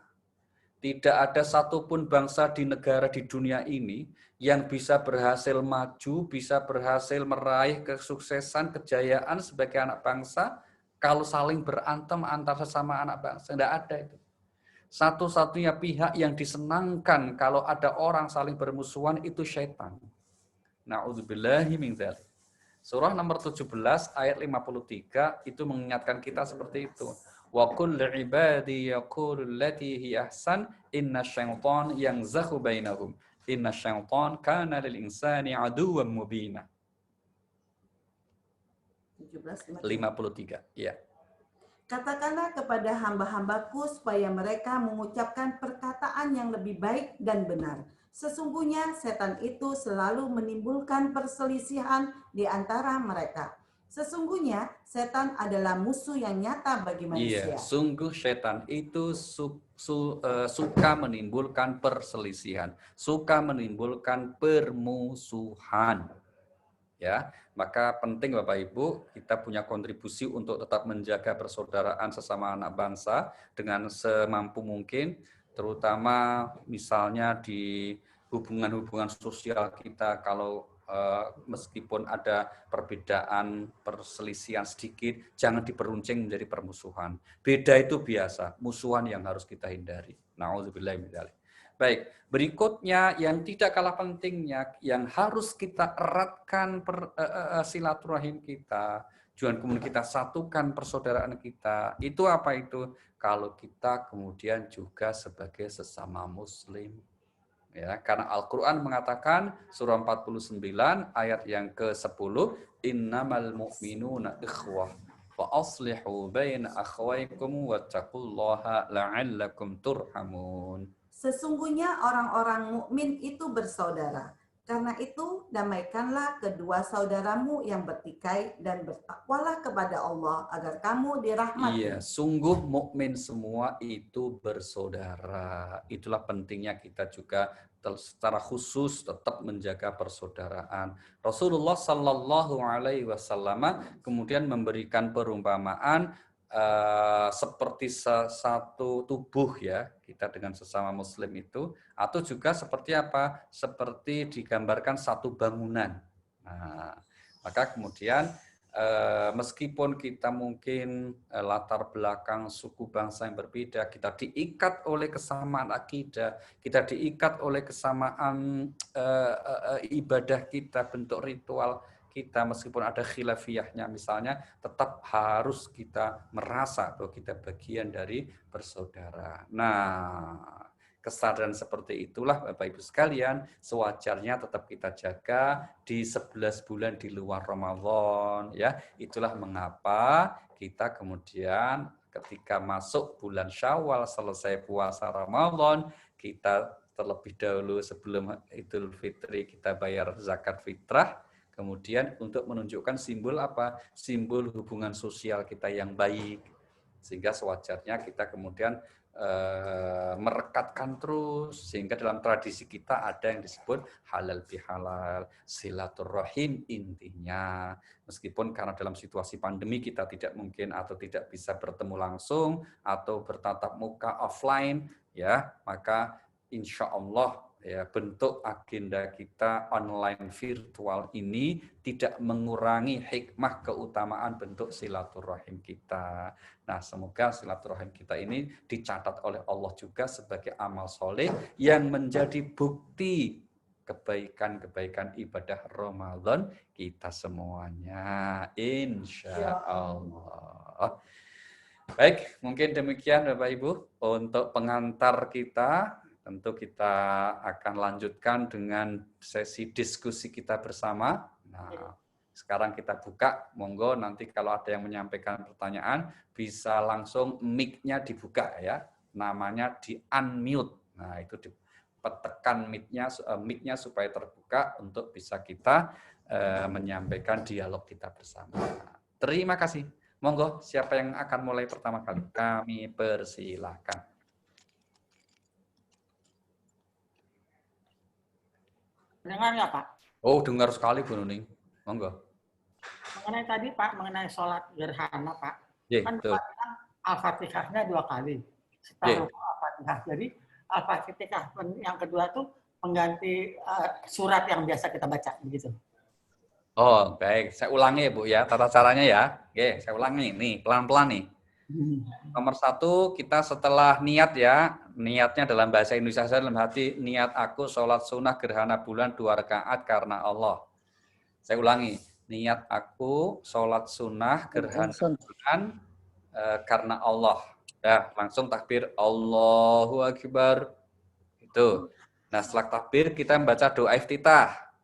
Tidak ada satupun bangsa di negara di dunia ini yang bisa berhasil maju, bisa berhasil meraih kesuksesan, kejayaan sebagai anak bangsa, kalau saling berantem antar sesama anak bangsa. Tidak ada itu. Satu-satunya pihak yang disenangkan kalau ada orang saling bermusuhan itu syaitan. Na'udzubillahi min dzalik. Surah nomor 17 ayat 53 itu mengingatkan kita seperti itu. Wa qul li'ibadi yaqulu allati hi ahsan inna syaitan yanzaghu bainahum. Inna syaitan kana lil insani aduwwan mubina. 53. Ya. Katakanlah kepada hamba-hambaku supaya mereka mengucapkan perkataan yang lebih baik dan benar. Sesungguhnya setan itu selalu menimbulkan perselisihan di antara mereka. Sesungguhnya setan adalah musuh yang nyata bagi manusia. Iya, sungguh setan itu suka menimbulkan perselisihan, suka menimbulkan permusuhan. Ya, maka penting Bapak Ibu kita punya kontribusi untuk tetap menjaga persaudaraan sesama anak bangsa dengan semampu mungkin, terutama misalnya di hubungan-hubungan sosial kita. Kalau meskipun ada perbedaan, perselisihan sedikit, jangan diperuncing menjadi permusuhan. Beda itu biasa, musuhan yang harus kita hindari. Nauzubillah min dzalik. Baik, berikutnya yang tidak kalah pentingnya, yang harus kita eratkan silaturahim kita, juga kemudian kita satukan persaudaraan kita, itu apa itu? Kalau kita kemudian juga sebagai sesama muslim. Ya, karena Al-Quran mengatakan surah 49 ayat yang ke-10, innamal mu'minuna ikhwah fa aslihu baina akhwaykum wattaqullaha la'allakum turhamun. Sesungguhnya orang-orang mukmin itu bersaudara. Karena itu, damaikanlah kedua saudaramu yang bertikai dan bertakwalah kepada Allah agar kamu dirahmati. Iya, sungguh mukmin semua itu bersaudara. Itulah pentingnya kita juga secara khusus tetap menjaga persaudaraan. Rasulullah Sallallahu Alaihi Wasallam kemudian memberikan perumpamaan seperti satu tubuh ya kita dengan sesama muslim itu, atau juga seperti apa? Seperti digambarkan satu bangunan. Nah, maka kemudian meskipun kita mungkin latar belakang suku bangsa yang berbeda, kita diikat oleh kesamaan akidah, kita diikat oleh kesamaan ibadah kita, bentuk ritual kita, meskipun ada khilafiyahnya misalnya, tetap harus kita merasa bahwa kita bagian dari bersaudara. Nah, kesadaran seperti itulah Bapak Ibu sekalian sewajarnya tetap kita jaga di 11 bulan di luar Ramadan ya. Itulah mengapa kita kemudian ketika masuk bulan Syawal selesai puasa Ramadan, kita terlebih dahulu sebelum Idul Fitri kita bayar zakat fitrah. Kemudian untuk menunjukkan simbol apa? Simbol hubungan sosial kita yang baik. Sehingga sewajarnya kita kemudian merekatkan terus, sehingga dalam tradisi kita ada yang disebut halal bihalal, silaturahim intinya. Meskipun karena dalam situasi pandemi kita tidak mungkin atau tidak bisa bertemu langsung atau bertatap muka offline, ya maka insya Allah ya bentuk agenda kita online virtual ini tidak mengurangi hikmah keutamaan bentuk silaturahim kita. Nah, semoga silaturahim kita ini dicatat oleh Allah juga sebagai amal soleh yang menjadi bukti kebaikan-kebaikan ibadah Ramadan kita semuanya, insya Allah. Baik, mungkin demikian Bapak Ibu untuk pengantar kita. Tentu kita akan lanjutkan dengan sesi diskusi kita bersama. Nah, sekarang kita buka, monggo nanti kalau ada yang menyampaikan pertanyaan bisa langsung mic-nya dibuka ya, namanya di unmute. Nah, itu ditekan mic-nya supaya terbuka untuk bisa kita menyampaikan dialog kita bersama. Terima kasih. Monggo, siapa yang akan mulai pertama kali? Kami persilahkan. Dengar nggak Pak? Oh, dengar sekali Bu Nuning. Monggo. Mengenai tadi Pak, mengenai sholat gerhana Pak. Yeah, kan Pak bilang Al-Fatihahnya 2 kali. Setelah Al-Fatihah. Jadi Al-Fatihah yang kedua tuh mengganti surat yang biasa kita baca begitu. Oh, baik. Saya ulangi ya Bu ya, tata caranya ya. Oke, saya ulangi nih, pelan-pelan nih. Nomor 1, kita setelah niat ya, niatnya dalam bahasa Indonesia dalam hati, niat aku sholat sunnah gerhana bulan 2 rakaat karena Allah. Saya ulangi, niat aku sholat sunnah gerhana bulan karena Allah. Ya, langsung takbir Allahu Akbar. Itu. Nah, setelah takbir kita membaca doa iftitah.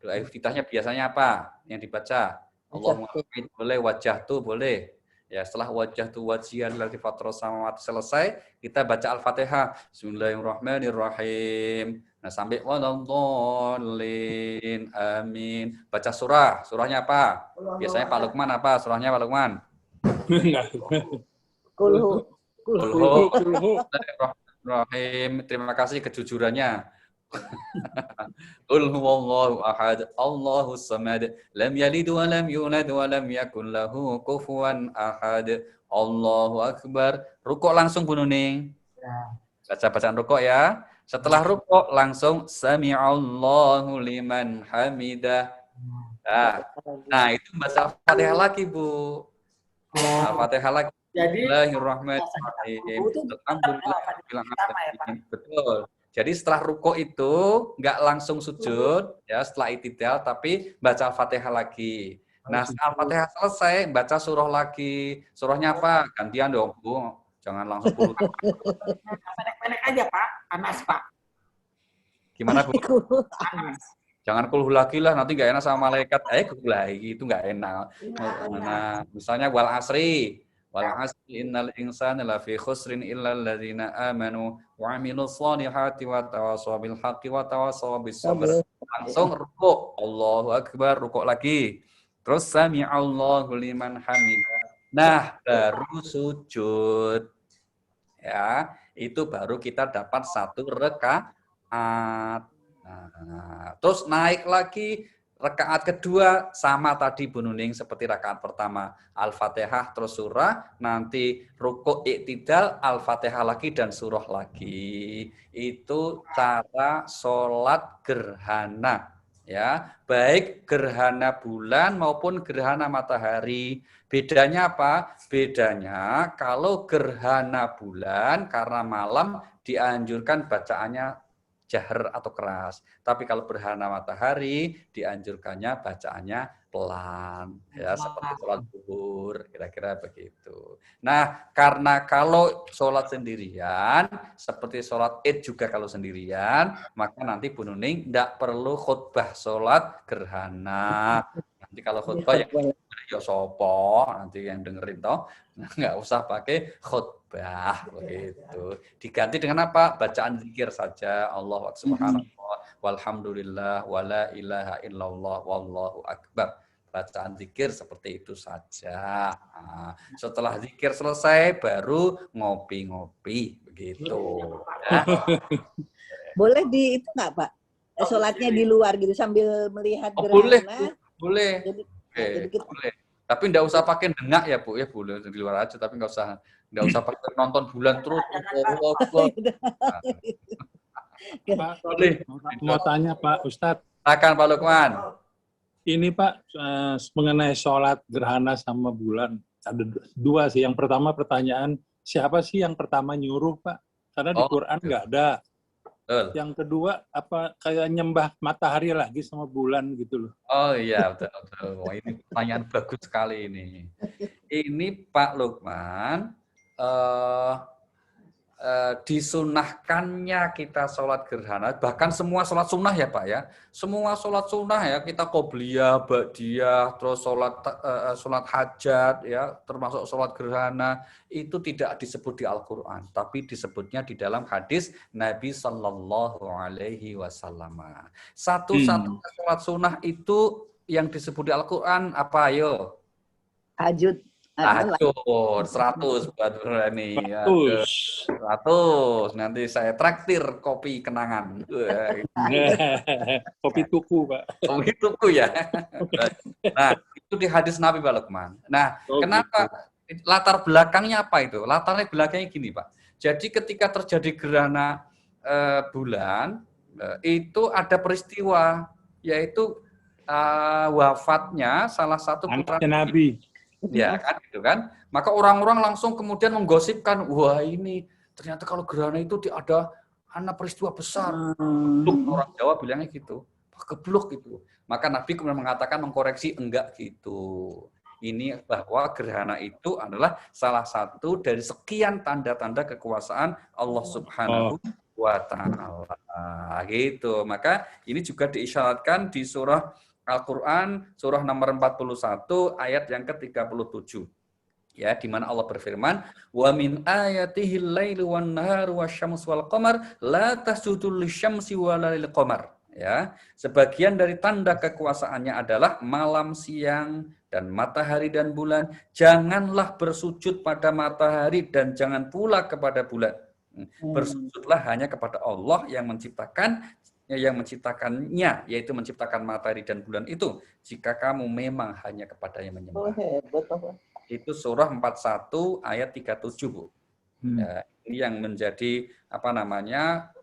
Doa iftitahnya biasanya apa yang dibaca? Allahumma boleh, wajah tuh boleh. Ya, setelah wajah tu wajihan lati fatros samawati selesai, kita baca Al-Fatihah. Bismillahirrahmanirrahim. Nah, sampai waladhdallin. Amin. Baca surah. Surahnya apa? Biasanya Pak Lukman apa? Surahnya Pak Lukman? Kulhu. Bismillahirrahmanirrahim. Terima kasih kejujurannya. Qul huwallahu ahad, Allahus samad, lam yalid wa lam yulad wa lam yakul lahu kufuwan ahad. Allahu akbar. Rukuk langsung Bu Nuning. Baca bacaan rukuk ya. Setelah rukuk langsung sami'allahu liman hamidah. Nah, itu baca Al-Fatihah lagi Bu. Al-Fatihah lagi. Jadi Bismillahirrahmanirrahim. Alhamdulillah. Betul. Jadi setelah rukuk itu nggak langsung sujud, ya setelah itidal, tapi baca Al-Fatihah lagi. Nah, Al-Fatihah selesai, baca surah lagi. Surahnya apa? Gantian dong, Bu. Jangan langsung puluh. Pendek-pendek aja, Pak. Panas, Pak. Gimana, Bu? Panas. Jangan kulhu lagi lah, nanti nggak enak sama malaikat. Kulhu lagi, itu nggak enak. Nah, misalnya wal asri. Wal asri innal insana lafi khusrin illa alladzina amanu wa amilus solihati wa tawasaw bil haqqi wa tawasaw bis sabr. Langsung rukuk. Allahu akbar, rukuk lagi. Terus sami'allahu liman hamidah. Nah, baru sujud. Ya, itu baru kita dapat 1 rakaat. Nah, terus naik lagi rakaat kedua sama tadi Bu Nuning seperti rakaat pertama, Al-Fatihah terus surah, nanti rukuk iktidal, Al-Fatihah lagi dan surah lagi. Itu cara sholat gerhana, ya, baik gerhana bulan maupun gerhana matahari. Bedanya apa? Bedanya kalau gerhana bulan karena malam dianjurkan bacaannya jahar atau keras. Tapi kalau gerhana matahari dianjurkannya bacaannya pelan, ya seperti sholat zuhur, kira-kira begitu. Nah, karena kalau sholat sendirian, seperti sholat id juga kalau sendirian, maka nanti Bu Nuning tidak perlu khutbah sholat gerhana. Nanti kalau khutbah ya sopo, nanti yang dengerin toh, nggak usah pakai khutbah begitu. Diganti dengan apa? Bacaan zikir saja. Allah subhanallah, walhamdulillah, wala ilaha illallah, wallahu akbar. Bacaan zikir seperti itu saja. Nah, setelah zikir selesai, baru ngopi-ngopi begitu. Ya. Boleh di itu nggak Pak? Sholatnya di luar gitu sambil melihat Boleh, gerhana. boleh. Jadi, Oke, kita, boleh. Tapi enggak usah pakai dengak ya Bu, ya boleh di luar aja, tapi enggak usah pakai nonton bulan terus. Pak, Boleh. mau tanya Pak Ustadz, Silakan Pak Lukman. ini Pak mengenai sholat gerhana sama bulan, ada 2 sih. Yang pertama pertanyaan, siapa sih yang pertama nyuruh Pak? Karena di Quran nggak ada. Betul. Yang kedua, apa kayak nyembah matahari lagi sama bulan gitu loh. Oh iya, betul. Wah, ini pertanyaan bagus sekali ini. Ini Pak Lukman, disunahkannya kita sholat gerhana, bahkan semua sholat sunnah ya Pak ya, semua sholat sunnah ya, kita qobliyah, ba'diyah, terus sholat hajat ya, termasuk sholat gerhana, itu tidak disebut di Al-Quran, tapi disebutnya di dalam hadis Nabi Sallallahu Alaihi Wasallam. Satu-satunya sholat sunnah itu yang disebut di Al-Quran apa ayo? tahajud. Tahajud 100 buat ini. 100. Nanti saya traktir kopi kenangan. Kopi tuku Pak. Kopi tuku ya. Nah, itu di hadis Nabi Pak Lukman. Nah, kenapa? Latar belakangnya apa itu? Latar belakangnya gini Pak. Jadi ketika terjadi gerhana bulan, itu ada peristiwa, yaitu wafatnya salah satu putra Nabi. Ya kan, gitu kan. Maka orang-orang langsung kemudian menggosipkan, wah ini ternyata kalau gerhana itu ada peristiwa besar. Orang Jawa bilangnya gitu, geblok gitu. Maka Nabi kemudian mengatakan, mengkoreksi, enggak gitu. Ini bahwa gerhana itu adalah salah satu dari sekian tanda-tanda kekuasaan Allah Subhanahu wa Ta'ala. Gitu. Maka ini juga diisyaratkan di surah Al-Quran, surah nomor 41, ayat yang ke-37. Ya, di mana Allah berfirman, "Wa min ayatihil lailu wan naharu wasyamsu wal qamar la tasjudu lisyamsi wala lil qamar." Ya, sebagian dari tanda kekuasaannya adalah malam, siang, dan matahari dan bulan. Janganlah bersujud pada matahari dan jangan pula kepada bulan. Bersujudlah hanya kepada Allah yang menciptakannya, yaitu menciptakan matahari dan bulan itu, jika kamu memang hanya kepadanya menyembah. Itu surah 41 ayat 37, Bu. Ya, ini yang menjadi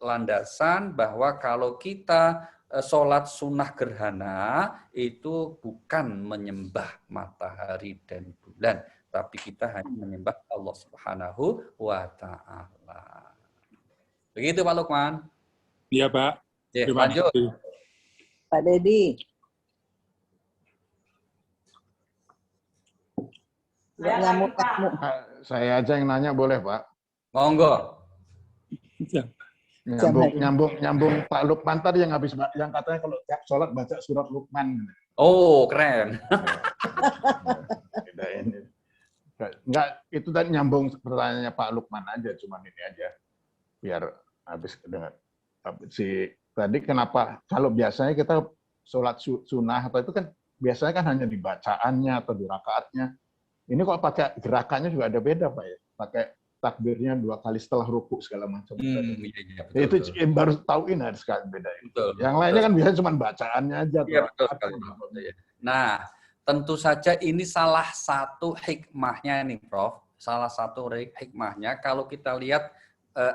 landasan bahwa kalau kita sholat sunnah gerhana itu bukan menyembah matahari dan bulan, tapi kita hanya menyembah Allah Subhanahu wa Ta'ala. Begitu Pak Lukman. Iya, Pak. Ya, Terima lanjut. kasih. Pak Dedi. Ngamuk-ngamuk. Saya aja yang nanya boleh, Pak? Monggo. Nyambung Pak Lukman tadi yang yang katanya kalau tiap sholat baca surat Lukman. Oh, keren. Beda ini. Enggak, itu tadi nyambung pertanyaannya Pak Lukman aja, cuman ini aja. Biar habis dengar. Tadi kenapa kalau biasanya kita sholat sunnah atau itu kan biasanya kan hanya di bacaannya atau di rakaatnya. Ini kok pakai gerakannya juga ada beda, Pak ya. Pakai takbirnya 2 kali setelah ruku segala macam. Iya, itu betul. baru tahu ini ada sekali beda. Betul, Yang lainnya kan biasanya cuma bacaannya aja. Iya, betul sekali. Nah, tentu saja ini salah satu hikmahnya nih, Prof. Salah satu hikmahnya kalau kita lihat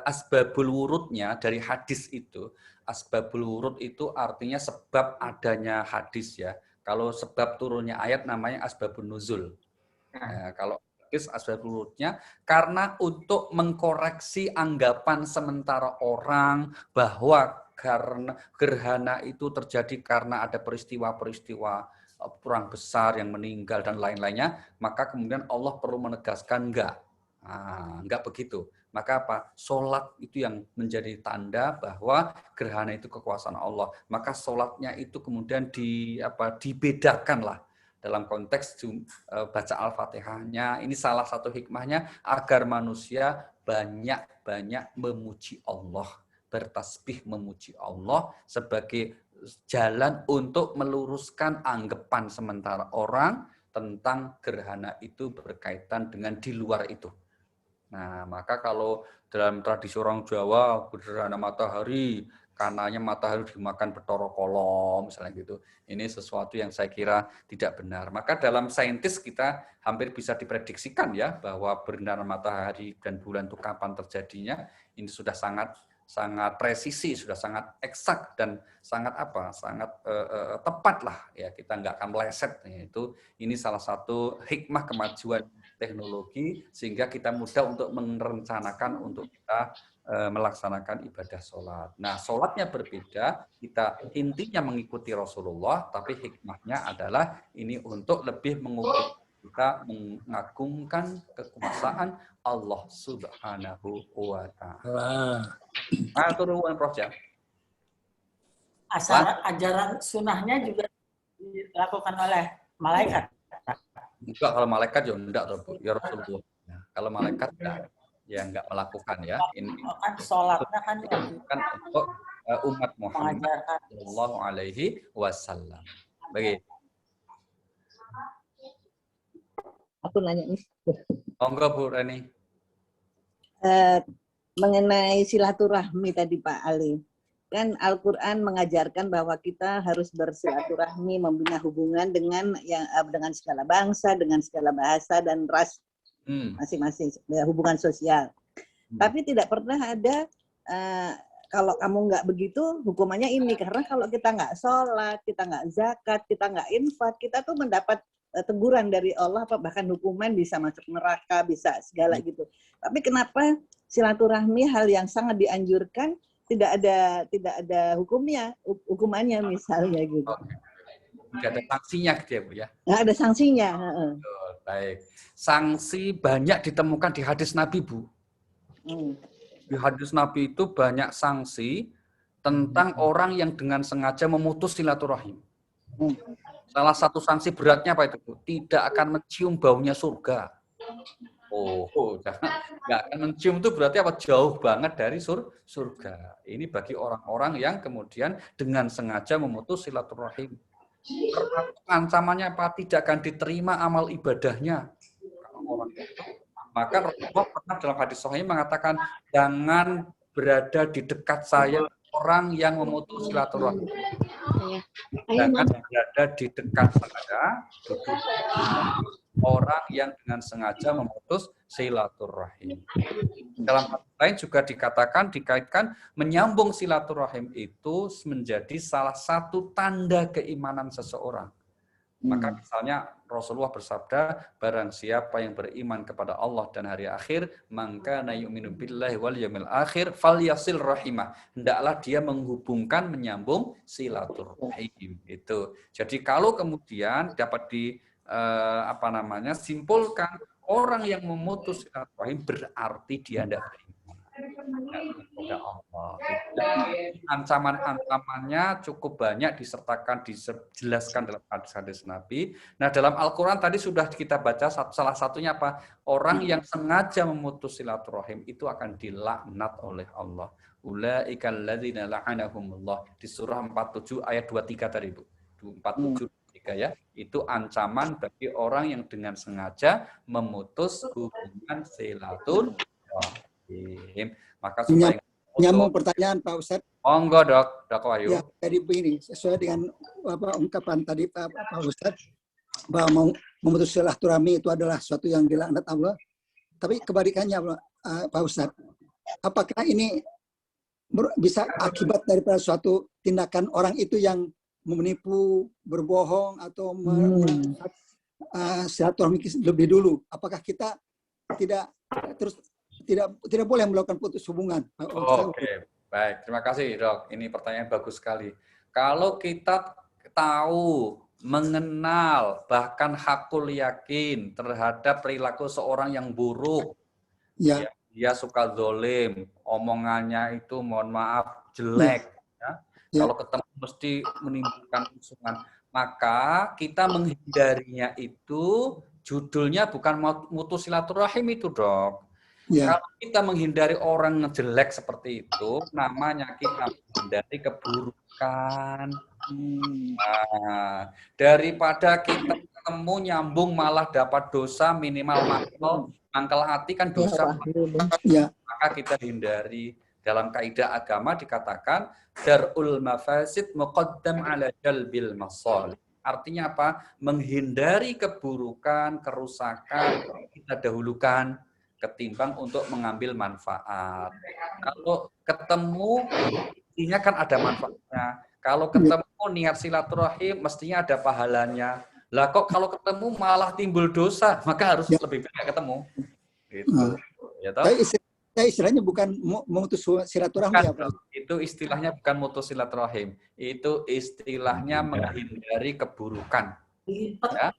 asbabul wurudnya dari hadis itu. Asbabul wurud itu artinya sebab adanya hadis ya. Kalau sebab turunnya ayat namanya asbabun nuzul. Kalau asbabul wurudnya karena untuk mengkoreksi anggapan sementara orang bahwa karena gerhana itu terjadi karena ada peristiwa-peristiwa perang besar yang meninggal dan lain-lainnya, maka kemudian Allah perlu menegaskan enggak begitu. Maka apa? Sholat itu yang menjadi tanda bahwa gerhana itu kekuasaan Allah. Maka sholatnya itu kemudian dibedakan lah. Dalam konteks baca Al-Fatihahnya, ini salah satu hikmahnya agar manusia banyak-banyak memuji Allah, bertasbih memuji Allah sebagai jalan untuk meluruskan anggapan sementara orang tentang gerhana itu berkaitan dengan di luar itu. Nah, maka kalau dalam tradisi orang Jawa, gerhana matahari, kanannya matahari dimakan Bathara Kala, misalnya gitu. Ini sesuatu yang saya kira tidak benar. Maka dalam saintis kita hampir bisa diprediksikan ya bahwa gerhana matahari dan bulan itu kapan terjadinya. Ini sudah sangat presisi, sudah sangat eksak dan sangat tepat lah ya, kita nggak akan meleset. Ini salah satu hikmah kemajuan teknologi sehingga kita mudah untuk merencanakan untuk kita melaksanakan ibadah sholat. Nah, sholatnya berbeda, kita intinya mengikuti Rasulullah, tapi hikmahnya adalah ini untuk lebih mengukur kita mengagungkan kekuasaan Allah Subhanahu wa Ta'ala. Turun Prof ya. Ajaran sunnahnya juga dilakukan oleh malaikat. Enggak, kalau malaikat ya enggak, ya Rasulullah. Nah, kalau malaikat enggak melakukan ya. Ini kan sholatnya kan untuk umat Muhammad Sallallahu Alaihi Wasallam. Begitu. Aku nanya nih. Monggo Bu Reni. Mengenai silaturahmi tadi Pak Ali. Kan Al-Quran mengajarkan bahwa kita harus bersilaturahmi, membina hubungan dengan segala bangsa, dengan segala bahasa dan ras masing-masing, hubungan sosial. Tapi tidak pernah ada kalau kamu nggak begitu, hukumannya ini. Karena kalau kita nggak sholat, kita nggak zakat, kita nggak infak, kita tuh mendapat teguran dari Allah, bahkan hukuman, bisa masuk neraka, bisa segala gitu. Tapi kenapa silaturahmi hal yang sangat dianjurkan tidak ada hukumannya misalnya gitu. Tidak ada sanksinya gitu ya Bu ya. Nggak ada sanksinya. Baik. Sanksi banyak ditemukan di hadis Nabi Bu. Di hadis Nabi itu banyak sanksi tentang orang yang dengan sengaja memutus silaturahim. Salah satu sanksi beratnya apa itu Bu? Tidak akan mencium baunya surga. Nggak akan mencium itu berarti apa? Jauh banget dari surga. Ini bagi orang-orang yang kemudian dengan sengaja memutus silaturahim. Ancamannya apa? Tidak akan diterima amal ibadahnya. Maka Rasulullah pernah dalam hadis sahih mengatakan, jangan berada di dekat saya orang yang memutus silaturahim. Jangan berada di dekat saya orang yang dengan sengaja memutus silaturahim. Dalam hal lain juga dikaitkan menyambung silaturahim itu menjadi salah satu tanda keimanan seseorang. Maka misalnya Rasulullah bersabda, barang siapa yang beriman kepada Allah dan hari akhir, maka yu'minu billahi wal yawmil akhir falyasil rahimah. Hendaklah dia menghubungkan, menyambung silaturahim. Itu. Jadi kalau kemudian dapat simpulkan orang yang memutus silaturahim berarti dia tidak beriman kepada Allah. Ancaman-ancamannya cukup banyak dijelaskan dalam hadis-hadis Nabi. Nah, dalam Al-Quran tadi sudah kita baca salah satunya apa? Orang yang sengaja memutus silaturahim itu akan dilaknat oleh Allah. Ulaika alladzina la'anahumullah di surah 47 ayat 23 tadi, Bu. 47 ya. Itu ancaman bagi orang yang dengan sengaja memutus hubungan silaturahim. Maka supaya nyambung pertanyaan Pak Ustadz. Monggo Dok Wahyu. Ya, jadi begini, sesuai dengan ungkapan tadi Pak Ustadz bahwa memutus silaturahmi itu adalah suatu yang dilaknat Allah. Tapi kebalikannya Pak Ustadz, apakah ini bisa akibat daripada suatu tindakan orang itu yang menipu, berbohong atau silaturahmi lebih dulu? Apakah kita tidak boleh melakukan putus hubungan? Oke, baik. Terima kasih, Dok. Ini pertanyaan bagus sekali. Kalau kita tahu, mengenal, bahkan hakul yakin terhadap perilaku seorang yang buruk, ya. Dia suka zolim, omongannya itu mohon maaf jelek, Kalau ketemu mesti menimbulkan musuhan, maka kita menghindarinya itu judulnya bukan mutus silaturahim itu, Dok. Kalau kita menghindari orang jelek seperti itu, namanya kita menghindari keburukan. Nah, daripada kita ketemu nyambung malah dapat dosa minimal mangkal hati kan dosa. Maka kita hindari. Dalam kaidah agama dikatakan darul mafasid muqaddam ala jalbil masalih. Artinya apa? Menghindari keburukan, kerusakan kita dahulukan ketimbang untuk mengambil manfaat. Kalau ketemu, mestinya kan ada manfaatnya. Kalau ketemu niat silaturahim, mestinya ada pahalanya. Lah kok kalau ketemu malah timbul dosa, maka harus lebih baik ketemu. Gitu. Ya, istilahnya bukan memutus silaturahmi ya, Pak? Itu istilahnya bukan mutus silaturahim. Itu istilahnya menghindari keburukan. Ya?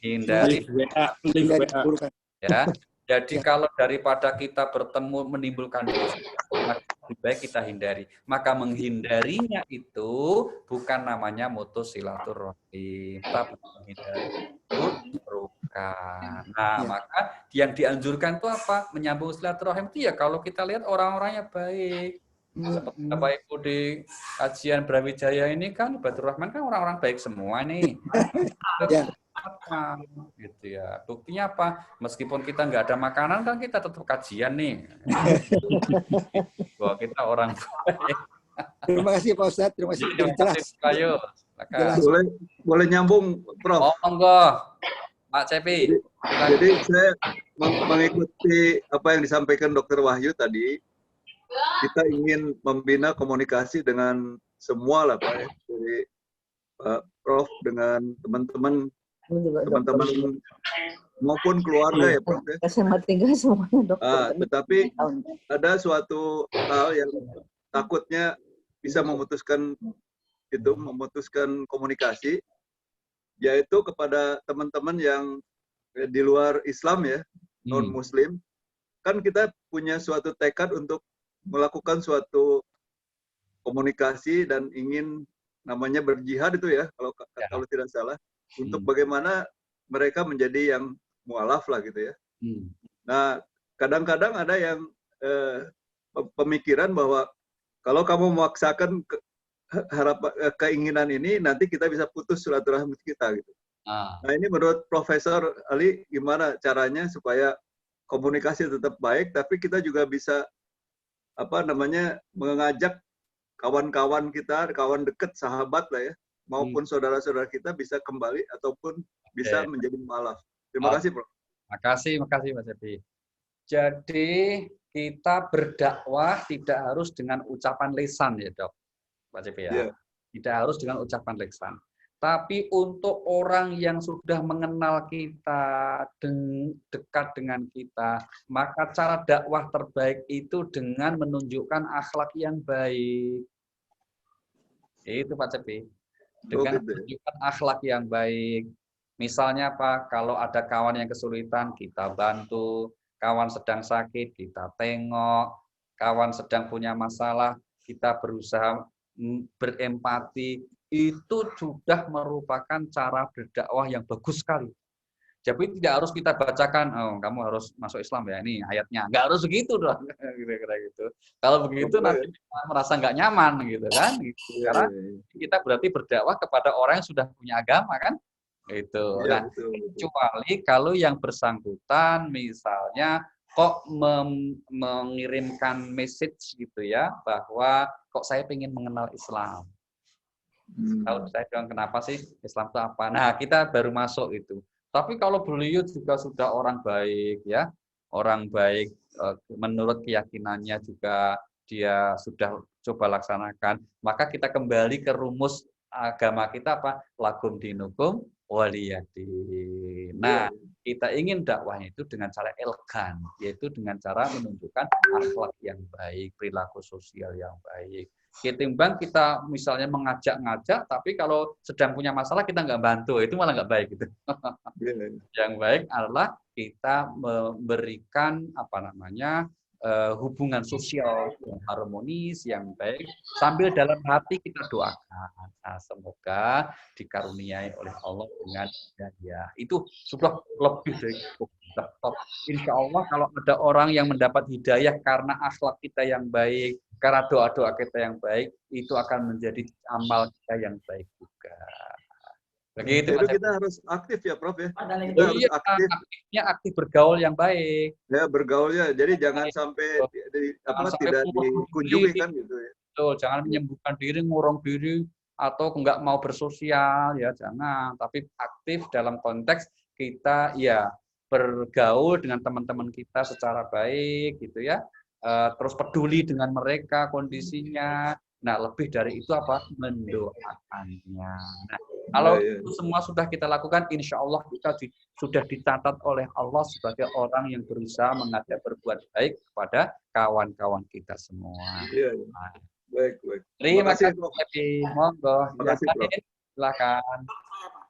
Hindari keburukan. Ya. Jadi kalau daripada kita bertemu menimbulkan dosa, lebih baik kita hindari. Maka menghindarinya itu bukan namanya mutus silaturahim, tapi menghindari keburukan. Nah, maka yang dianjurkan itu apa? Menyambung silaturahim itu ya kalau kita lihat orang-orangnya baik. Seperti Bapak Ibu di kajian Brawijaya ini kan, Batur Rahman kan orang-orang baik semua nih. Gitu ya. Buktinya apa? Meskipun kita nggak ada makanan kan kita tetap kajian nih. Bahwa kita orang baik. Terima kasih Pak Ustadz. Terima kasih. Jelas. Ayo. Boleh nyambung, Prof. Monggo. Pak Cepi. Jadi saya mengikuti apa yang disampaikan Dr. Wahyu tadi. Kita ingin membina komunikasi dengan semua lah Pak ya. Jadi Pak Prof dengan teman-teman maupun keluarga ya Prof ya. SMA 3 semuanya dokter. Tetapi ada suatu hal yang takutnya bisa memutuskan komunikasi, yaitu kepada teman-teman yang di luar Islam ya, non Muslim. Kan kita punya suatu tekad untuk melakukan suatu komunikasi dan ingin namanya berjihad itu ya, kalau tidak salah. Untuk bagaimana mereka menjadi yang mualaf lah gitu ya. Nah, kadang-kadang ada yang pemikiran bahwa kalau kamu memaksakan keinginan ini, nanti kita bisa putus silaturahmi kita gitu. Nah, ini menurut Profesor Ali gimana caranya supaya komunikasi tetap baik, tapi kita juga bisa mengajak kawan-kawan kita, kawan dekat, sahabat lah ya, maupun saudara-saudara kita bisa kembali ataupun bisa menjadi mualaf. Terima kasih, Prof. Makasih Mas Cepi. Jadi kita berdakwah tidak harus dengan ucapan lisan ya, Dok. Pak Cepi ya. Tidak harus dengan ucapan lisan. Tapi untuk orang yang sudah mengenal kita, dekat dengan kita, maka cara dakwah terbaik itu dengan menunjukkan akhlak yang baik. Itu Pak Cepi. Dengan menunjukkan akhlak yang baik. Misalnya apa? Kalau ada kawan yang kesulitan, kita bantu. Kawan sedang sakit, kita tengok. Kawan sedang punya masalah, kita berusaha berempati. Itu sudah merupakan cara berdakwah yang bagus sekali. Jadi tidak harus kita bacakan, oh kamu harus masuk Islam ya, ini ayatnya. Nggak harus begitu dong, kira-kira gitu. Kalau begitu nanti kita merasa nggak nyaman gitu kan. Gitu. Karena kita berarti berdakwah kepada orang yang sudah punya agama kan. Itu. Nah, kecuali kalau yang bersangkutan misalnya kok mengirimkan message gitu ya, bahwa kok saya ingin mengenal Islam. Tahu saya bilang kenapa sih Islam itu apa? Nah, kita baru masuk itu. Tapi kalau beliau juga sudah orang baik ya, orang baik menurut keyakinannya juga dia sudah coba laksanakan, maka kita kembali ke rumus agama kita apa? Lakum dinukum waliyadin. Nah, kita ingin dakwahnya itu dengan cara elegan, yaitu dengan cara menunjukkan akhlak yang baik, perilaku sosial yang baik. Ketimbang kita misalnya mengajak-ngajak, tapi kalau sedang punya masalah kita nggak bantu, itu malah nggak baik gitu. Yang baik adalah kita memberikan hubungan sosial yang harmonis, yang baik, sambil dalam hati kita doakan. Nah, semoga dikaruniai oleh Allah dengan hidayah. Itu sudah lebih dari cukup. Insya Allah kalau ada orang yang mendapat hidayah karena akhlak kita yang baik, karena doa-doa kita yang baik, itu akan menjadi amal kita yang baik juga. Begitu. Jadi kita harus aktif ya, Prof ya. Kita harus aktif. Aktifnya aktif bergaul yang baik. Ya, bergaulnya. Jadi jangan sampai tidak dikunjungi kan gitu ya. Betul, jangan menyembuhkan diri, ngurung diri, atau nggak mau bersosial ya, jangan. Tapi aktif dalam konteks kita ya bergaul dengan teman-teman kita secara baik gitu ya. Terus peduli dengan mereka kondisinya. Nah, lebih dari itu apa? Mendoakannya. Nah, kalau itu semua sudah kita lakukan, insya Allah kita sudah dicatat oleh Allah sebagai orang yang berusaha mengajak berbuat baik kepada kawan-kawan kita semua. Nah, baik. Terima kasih, monggo. Silakan.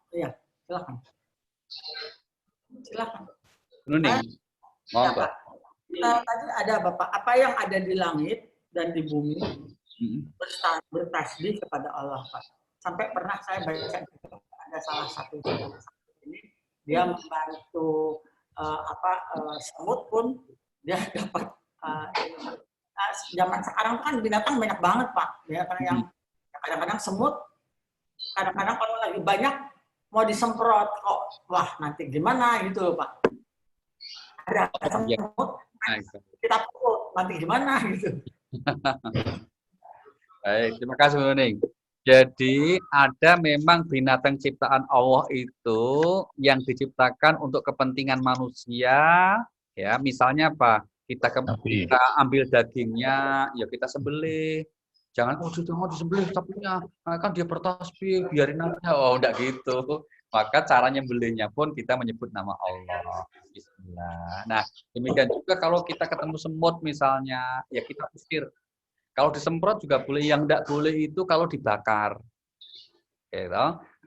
Iya, silakan. Silakan. Nuning, monggo. Tadi ada Bapak, apa yang ada di langit dan di bumi bertasbih kepada Allah, Pak. Sampai pernah saya baca ada salah satu ini dia membantu semut pun dia dapat zaman sekarang kan binatang banyak banget, Pak. Binatang yang kadang-kadang semut, kadang-kadang kalau lagi banyak mau disemprot kok, wah nanti gimana gitu loh, Pak. Ada semut, kita pukul, nanti gimana gitu. Baik, terima kasih Bu Nuning. Jadi ada memang binatang ciptaan Allah itu yang diciptakan untuk kepentingan manusia, ya misalnya apa? Kita ambil dagingnya, ya kita sembelih. Jangan jangan disembelih sapinya, kan dia bertasbih, biarin aja. Oh, enggak gitu. Maka cara nyembelihnya pun kita menyebut nama Allah. Bismillah. Nah, demikian juga kalau kita ketemu semut misalnya, ya kita usir. Kalau disemprot juga boleh, yang enggak boleh itu kalau dibakar. Gitu.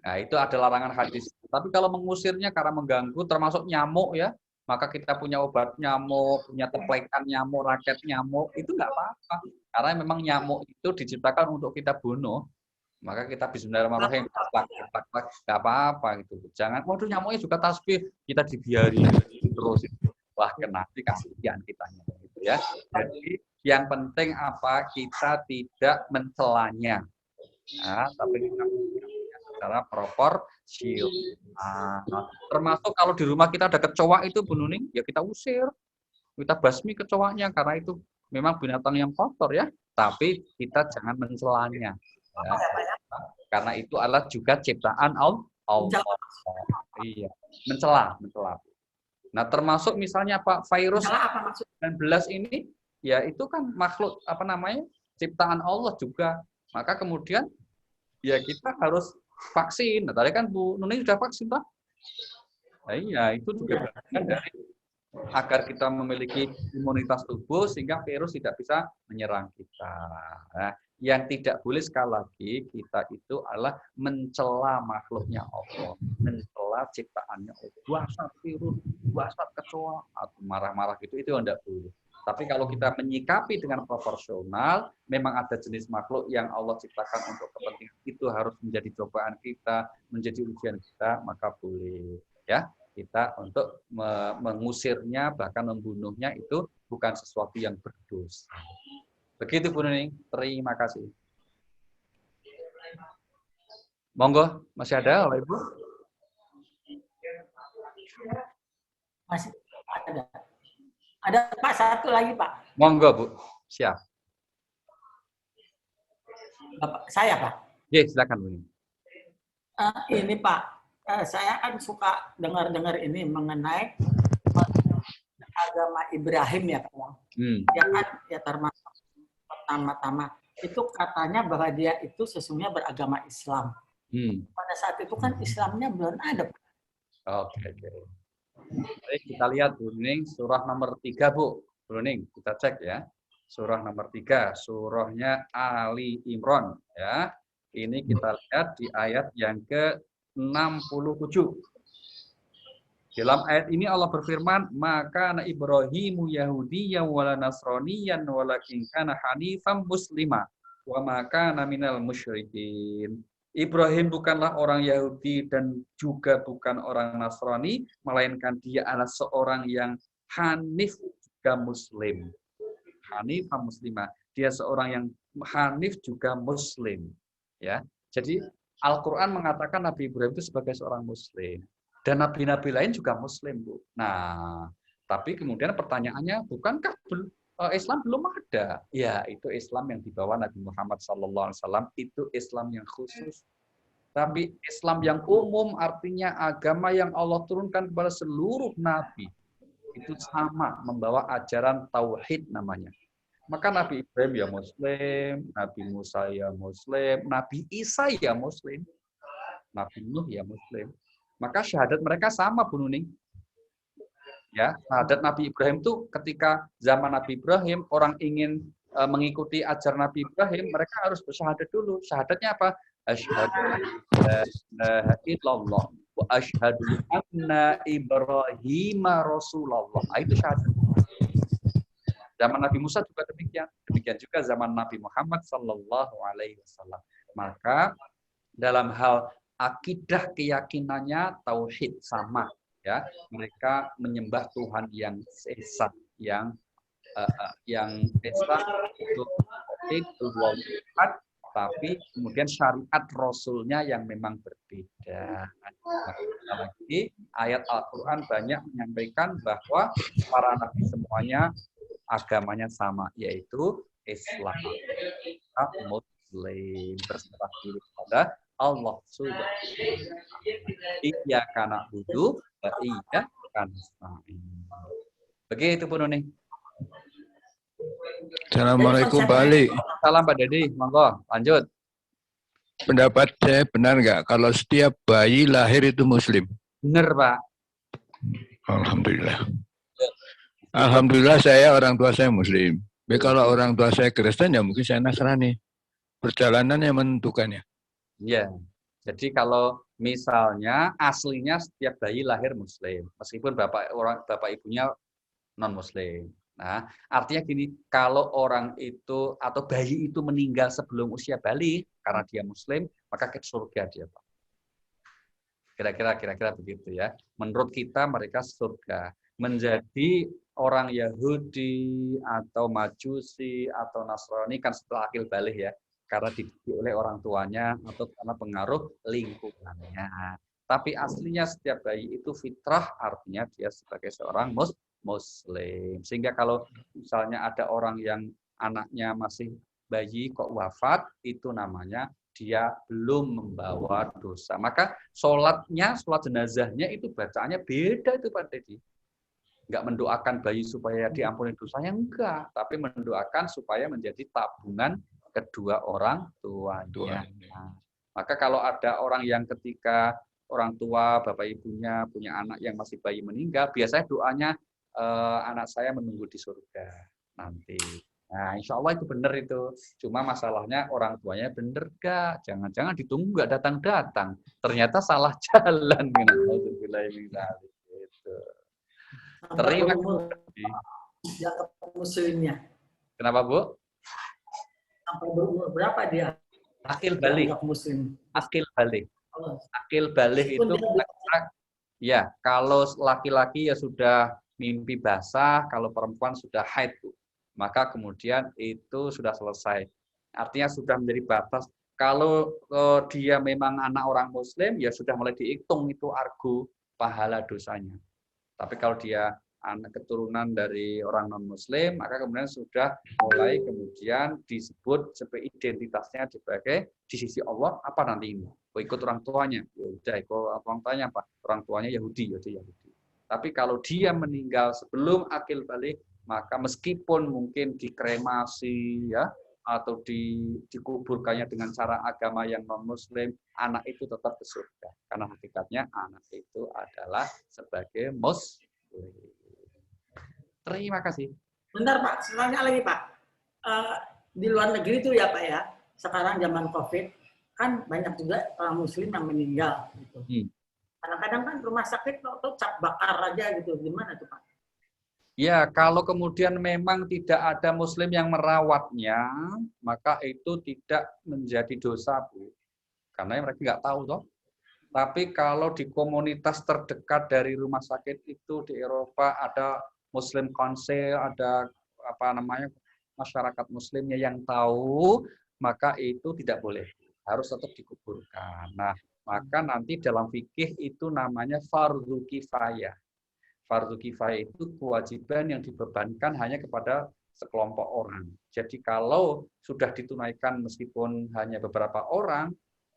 Nah, itu ada larangan hadis. Tapi kalau mengusirnya karena mengganggu, termasuk nyamuk ya, maka kita punya obat nyamuk, punya teplekan nyamuk, raket nyamuk, itu enggak apa-apa. Karena memang nyamuk itu diciptakan untuk kita bunuh. Maka kita bismillahirrahmanirrahim, enggak apa-apa gitu. Jangan, waduh nyamuknya juga tasbih, kita dibiarin terus. Wah, nanti kasihan kitanya gitu ya. Jadi yang penting apa? Kita tidak mencelanya. Nah, tapi kita secara proporsional. Termasuk kalau di rumah kita ada kecoa itu Bu Nuning, ya kita usir. Kita basmi kecoanya karena itu memang binatang yang kotor ya. Tapi kita jangan mencelanya. Ya. Karena itu adalah juga ciptaan Allah. Iya, mencela. Nah, termasuk misalnya Pak virus 19 ini ya itu kan makhluk ciptaan Allah juga. Maka kemudian ya kita harus vaksin. Nah, tadi kan Bu Nuning sudah vaksin, Pak? Nah, iya, itu juga bagian dari agar kita memiliki imunitas tubuh sehingga virus tidak bisa menyerang kita. Nah, yang tidak boleh sekali lagi kita itu adalah mencela makhluknya Allah, mencela ciptaannya Allah. Buasat virus, buasat kecoa, atau marah-marah gitu, itu yang tidak boleh. Tapi kalau kita menyikapi dengan proporsional, memang ada jenis makhluk yang Allah ciptakan untuk kepentingan itu harus menjadi cobaan kita, menjadi ujian kita, maka boleh ya kita untuk mengusirnya bahkan membunuhnya itu bukan sesuatu yang berdosa. Begitu Bu Nuning, terima kasih. Monggo, masih ada Bapak Ibu? Masih ada. Ada Pak, satu lagi Pak. Monggo Bu, siap. Bapak, saya Pak. Ya, silakan Bu Nuning. Ini Pak, saya kan suka dengar-dengar ini mengenai agama Ibrahim ya Pak. Ya kan, ya termasuk pertama-tama itu katanya bahwa dia itu sesungguhnya beragama Islam. Pada saat itu kan Islamnya belum ada. Oke. Baik, kita lihat Bu Nuning, surah nomor 3 Bu. Bu Nuning, kita cek ya. Surah nomor 3, surahnya Ali Imran ya. Ini kita lihat di ayat yang ke-67. Dalam ayat ini Allah berfirman, maka anak Ibrahimu Yahudiyyan wala Nasraniyan walakin kana hanifan muslima wa maka minal musyrikin. Ibrahim bukanlah orang Yahudi dan juga bukan orang Nasrani, melainkan dia adalah seorang yang hanif juga muslim. Hanifan muslima. Dia seorang yang hanif juga muslim. Ya. Jadi Al-Quran mengatakan Nabi Ibrahim itu sebagai seorang muslim. Dan nabi-nabi lain juga muslim, Bu. Nah, tapi kemudian pertanyaannya, bukankah Islam belum ada? Ya, itu Islam yang dibawa Nabi Muhammad SAW, itu Islam yang khusus. Tapi Islam yang umum artinya agama yang Allah turunkan kepada seluruh nabi. Itu sama, membawa ajaran tauhid namanya. Maka Nabi Ibrahim ya muslim, Nabi Musa ya muslim, Nabi Isa ya muslim, Nabi Nuh ya muslim. Maka syahadat mereka sama, Bu Nuning. Ya, syahadat Nabi Ibrahim itu ketika zaman Nabi Ibrahim orang ingin mengikuti ajaran Nabi Ibrahim, mereka harus bersyahadat dulu. Syahadatnya apa? Asyhadu an la ilaha illallah wa asyhadu anna Ibrahim Rasulullah. Itu syahadat. Zaman Nabi Musa juga demikian. Demikian juga zaman Nabi Muhammad SAW. Maka dalam hal akidah keyakinannya tauhid sama ya, mereka menyembah Tuhan yang esa, yang esa itu tauhid, tapi kemudian syariat Rasulnya yang memang berbeda. Lagi ayat Al-Quran banyak menyampaikan bahwa para nabi semuanya agamanya sama, yaitu Islam. Muslim berserah diri pada Allah subhanahu iya kana budu wa iya kana nasta'in. Begitu Bu Nuning. Assalamualaikum Pak Ali. Salam Pak Dedi, monggo lanjut. Pendapat saya benar nggak kalau setiap bayi lahir itu muslim? Benar Pak. Alhamdulillah. Alhamdulillah orang tua saya muslim. Tapi kalau orang tua saya Kristen ya mungkin saya Nasrani. Perjalanan yang menentukannya. Iya. Jadi kalau misalnya aslinya setiap bayi lahir muslim, meskipun bapak ibunya non muslim. Nah, artinya gini, kalau orang itu atau bayi itu meninggal sebelum usia balik karena dia muslim, maka ke surga dia, Pak. Kira-kira begitu ya. Menurut kita mereka surga. Menjadi orang Yahudi atau Majusi atau Nasrani kan setelah akil balik ya. Karena dididik oleh orang tuanya atau karena pengaruh lingkungannya. Tapi aslinya setiap bayi itu fitrah, artinya dia sebagai seorang muslim. Sehingga kalau misalnya ada orang yang anaknya masih bayi kok wafat, itu namanya dia belum membawa dosa. Maka sholat jenazahnya itu bacaannya beda itu Pak Dedi. Enggak mendoakan bayi supaya diampuni dosanya, enggak. Tapi mendoakan supaya menjadi tabungan kedua orang tuanya. Maka kalau ada orang yang ketika orang tua, bapak ibunya punya anak yang masih bayi meninggal, biasanya doanya anak saya menunggu di surga nanti. Nah, insya Allah itu benar itu. Cuma masalahnya orang tuanya benar gak? Jangan-jangan ditunggu nggak datang-datang. Ternyata salah jalan. Gitu. Terima kasih. Dianggap muslimnya. Kenapa, Bu? Sampai berumur berapa dia? Akil balik. Muslim. Akil balik. Akil balik itu ya, kalau laki-laki ya sudah mimpi basah, kalau perempuan sudah haid, Bu. Maka kemudian itu sudah selesai. Artinya sudah menjadi batas. Kalau dia memang anak orang Muslim, ya sudah mulai dihitung itu argo pahala dosanya. Tapi kalau dia anak keturunan dari orang non-Muslim, maka kemudian sudah mulai kemudian disebut sebagai identitasnya sebagai di sisi Allah apa nanti ini? Ikut orang tuanya, ya udah ikut orang tuanya apa? Orang tuanya Yahudi, Yahudi. Tapi kalau dia meninggal sebelum akil balik, maka meskipun mungkin dikremasi ya atau dikuburkannya dengan cara agama yang non-Muslim, anak itu tetap ke surga. Karena hakikatnya anak itu adalah sebagai Muslim. Terima kasih. Bentar Pak, selanjutnya lagi Pak. Di luar negeri itu ya Pak ya, sekarang zaman COVID, kan banyak juga orang Muslim yang meninggal. Gitu. Kadang-kadang kan rumah sakit tuh cap bakar aja gitu, gimana tuh Pak? Ya, kalau kemudian memang tidak ada Muslim yang merawatnya, maka itu tidak menjadi dosa, Bu. Karena mereka nggak tahu toh. Tapi kalau di komunitas terdekat dari rumah sakit itu di Eropa ada Muslim Council, ada masyarakat Muslimnya yang tahu, maka itu tidak boleh, harus tetap dikuburkan. Nah, maka nanti dalam fikih itu namanya fardhu kifayah. Fardhu kifayah itu kewajiban yang dibebankan hanya kepada sekelompok orang. Jadi kalau sudah ditunaikan meskipun hanya beberapa orang,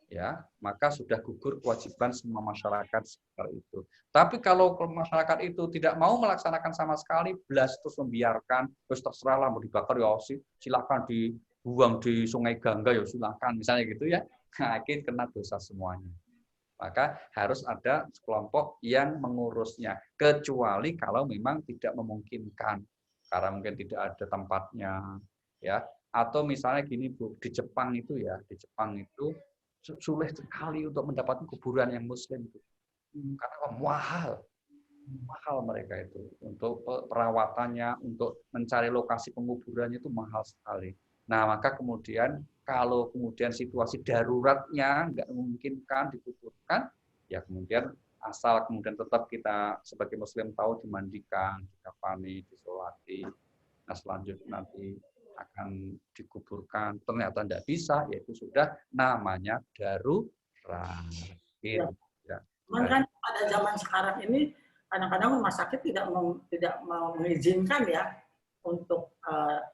ya maka sudah gugur kewajiban semua masyarakat seperti itu. Tapi kalau masyarakat itu tidak mau melaksanakan sama sekali, belas terus membiarkan, terus terserahlah mau dibakar ya silakan dibuang di Sungai Gangga ya silakan, misalnya gitu ya, akhirnya kena dosa semuanya. Maka harus ada kelompok yang mengurusnya, kecuali kalau memang tidak memungkinkan karena mungkin tidak ada tempatnya, ya. Atau misalnya gini Bu, di Jepang itu sulit sekali untuk mendapatkan kuburan yang Muslim itu. Karena mahal mereka itu untuk perawatannya, untuk mencari lokasi penguburannya itu mahal sekali. Nah, maka kemudian kalau kemudian situasi daruratnya nggak memungkinkan dikuburkan, ya kemudian asal kemudian tetap kita sebagai Muslim tahu dimandikan, dikafani, disolati. Nah, selanjutnya nanti akan dikuburkan, ternyata tidak bisa, yaitu sudah namanya darurat. Ya. Cuman kan pada zaman sekarang ini kadang-kadang rumah sakit tidak mengizinkan ya untuk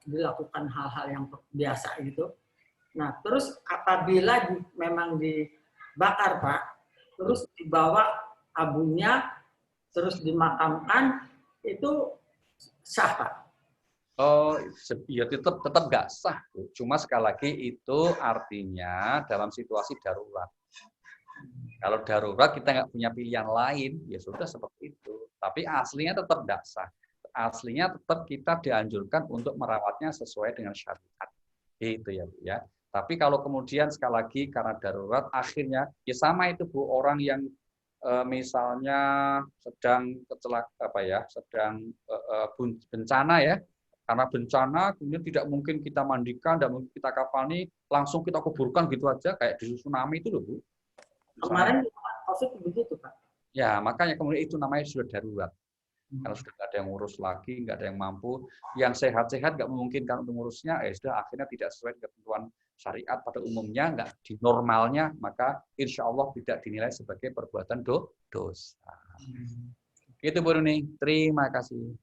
dilakukan hal-hal yang biasa gitu. Nah, terus apabila memang dibakar Pak, terus dibawa abunya, terus dimakamkan, itu sah Pak? Oh, ya tetap nggak sah. Cuma sekali lagi itu artinya dalam situasi darurat. Kalau darurat kita nggak punya pilihan lain, ya sudah seperti itu. Tapi aslinya tetap nggak sah. Aslinya tetap kita dianjurkan untuk merawatnya sesuai dengan syariat. Itu ya, Bu ya. Tapi kalau kemudian sekali lagi karena darurat, akhirnya ya sama itu Bu, orang yang misalnya sedang sedang bencana ya. Karena bencana, kemudian tidak mungkin kita mandikan, tidak mungkin kita kafani, langsung kita kuburkan gitu aja, kayak di tsunami itu loh Bu. Kemarin COVID begitu Pak. Ya, makanya kemudian itu namanya sudah darurat. Karena sudah nggak ada yang ngurus lagi, nggak ada yang mampu. Yang sehat-sehat nggak memungkinkan untuk ngurusnya, sudah akhirnya tidak sesuai dengan ketentuan syariat pada umumnya, nggak di normalnya, maka insya Allah tidak dinilai sebagai perbuatan dosa. Itu Bu Runi, terima kasih.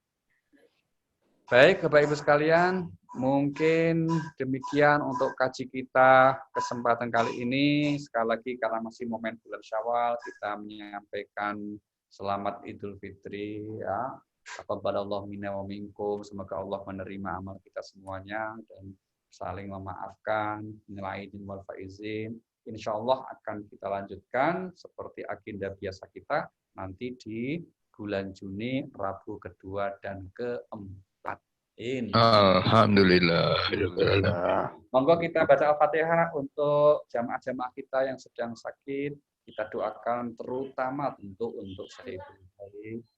Baik, Bapak Ibu sekalian, mungkin demikian untuk kaji kita kesempatan kali ini. Sekali lagi karena masih momen bulan Syawal, kita menyampaikan selamat Idul Fitri ya. Taqabbalallahu minna wa minkum. Semoga Allah menerima amal kita semuanya dan saling memaafkan, minal aidin wal faizin. insya Allah akan kita lanjutkan seperti agenda biasa kita nanti di bulan Juni, Rabu kedua dan keempat. Alhamdulillah. Monggo kita baca Al-Fatihah untuk jamaah-jamaah kita yang sedang sakit. Kita doakan terutama tentu untuk Syekh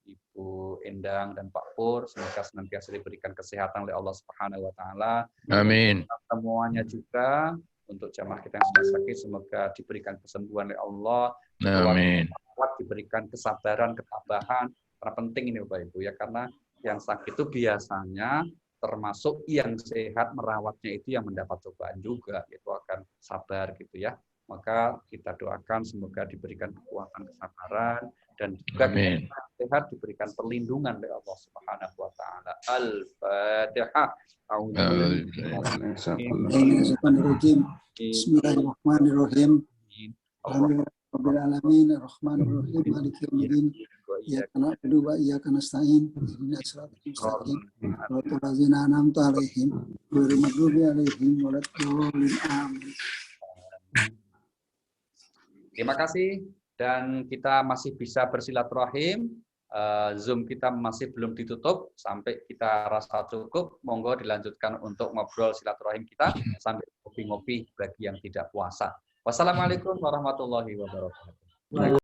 Ibu Endang dan Pak Pur, semoga senantiasa diberikan kesehatan oleh Allah Subhanahu wa taala. Amin. Semuanya juga untuk jamaah kita yang sedang sakit, semoga diberikan kesembuhan oleh Allah. Amin. Diberikan kesabaran, ketabahan. Karena penting ini Bapak Ibu ya, karena yang sakit itu biasanya termasuk yang sehat merawatnya itu yang mendapat cobaan juga, itu akan sabar gitu ya. Maka kita doakan semoga diberikan kekuatan kesabaran dan juga kita sehat diberikan perlindungan oleh Allah Subhanahu wa taala. Al-Fatihah. Bismillahirrahmanirrahim. Alhamdulillahirabbil alamin arrahmanirrahim maliki yaumiddin. Iyyaka na'budu wa iyyaka nasta'in. Ihdinas siratal mustaqim. Shiratal ladzina an'amta 'alaihim ghairil maghdubi 'alaihim waladdallin. Amin. Terima kasih dan kita masih bisa bersilaturahim. Zoom kita masih belum ditutup sampai kita rasa cukup. Monggo dilanjutkan untuk ngobrol silaturahim kita sambil ngopi-ngopi bagi yang tidak puasa. Wassalamualaikum warahmatullahi wabarakatuh.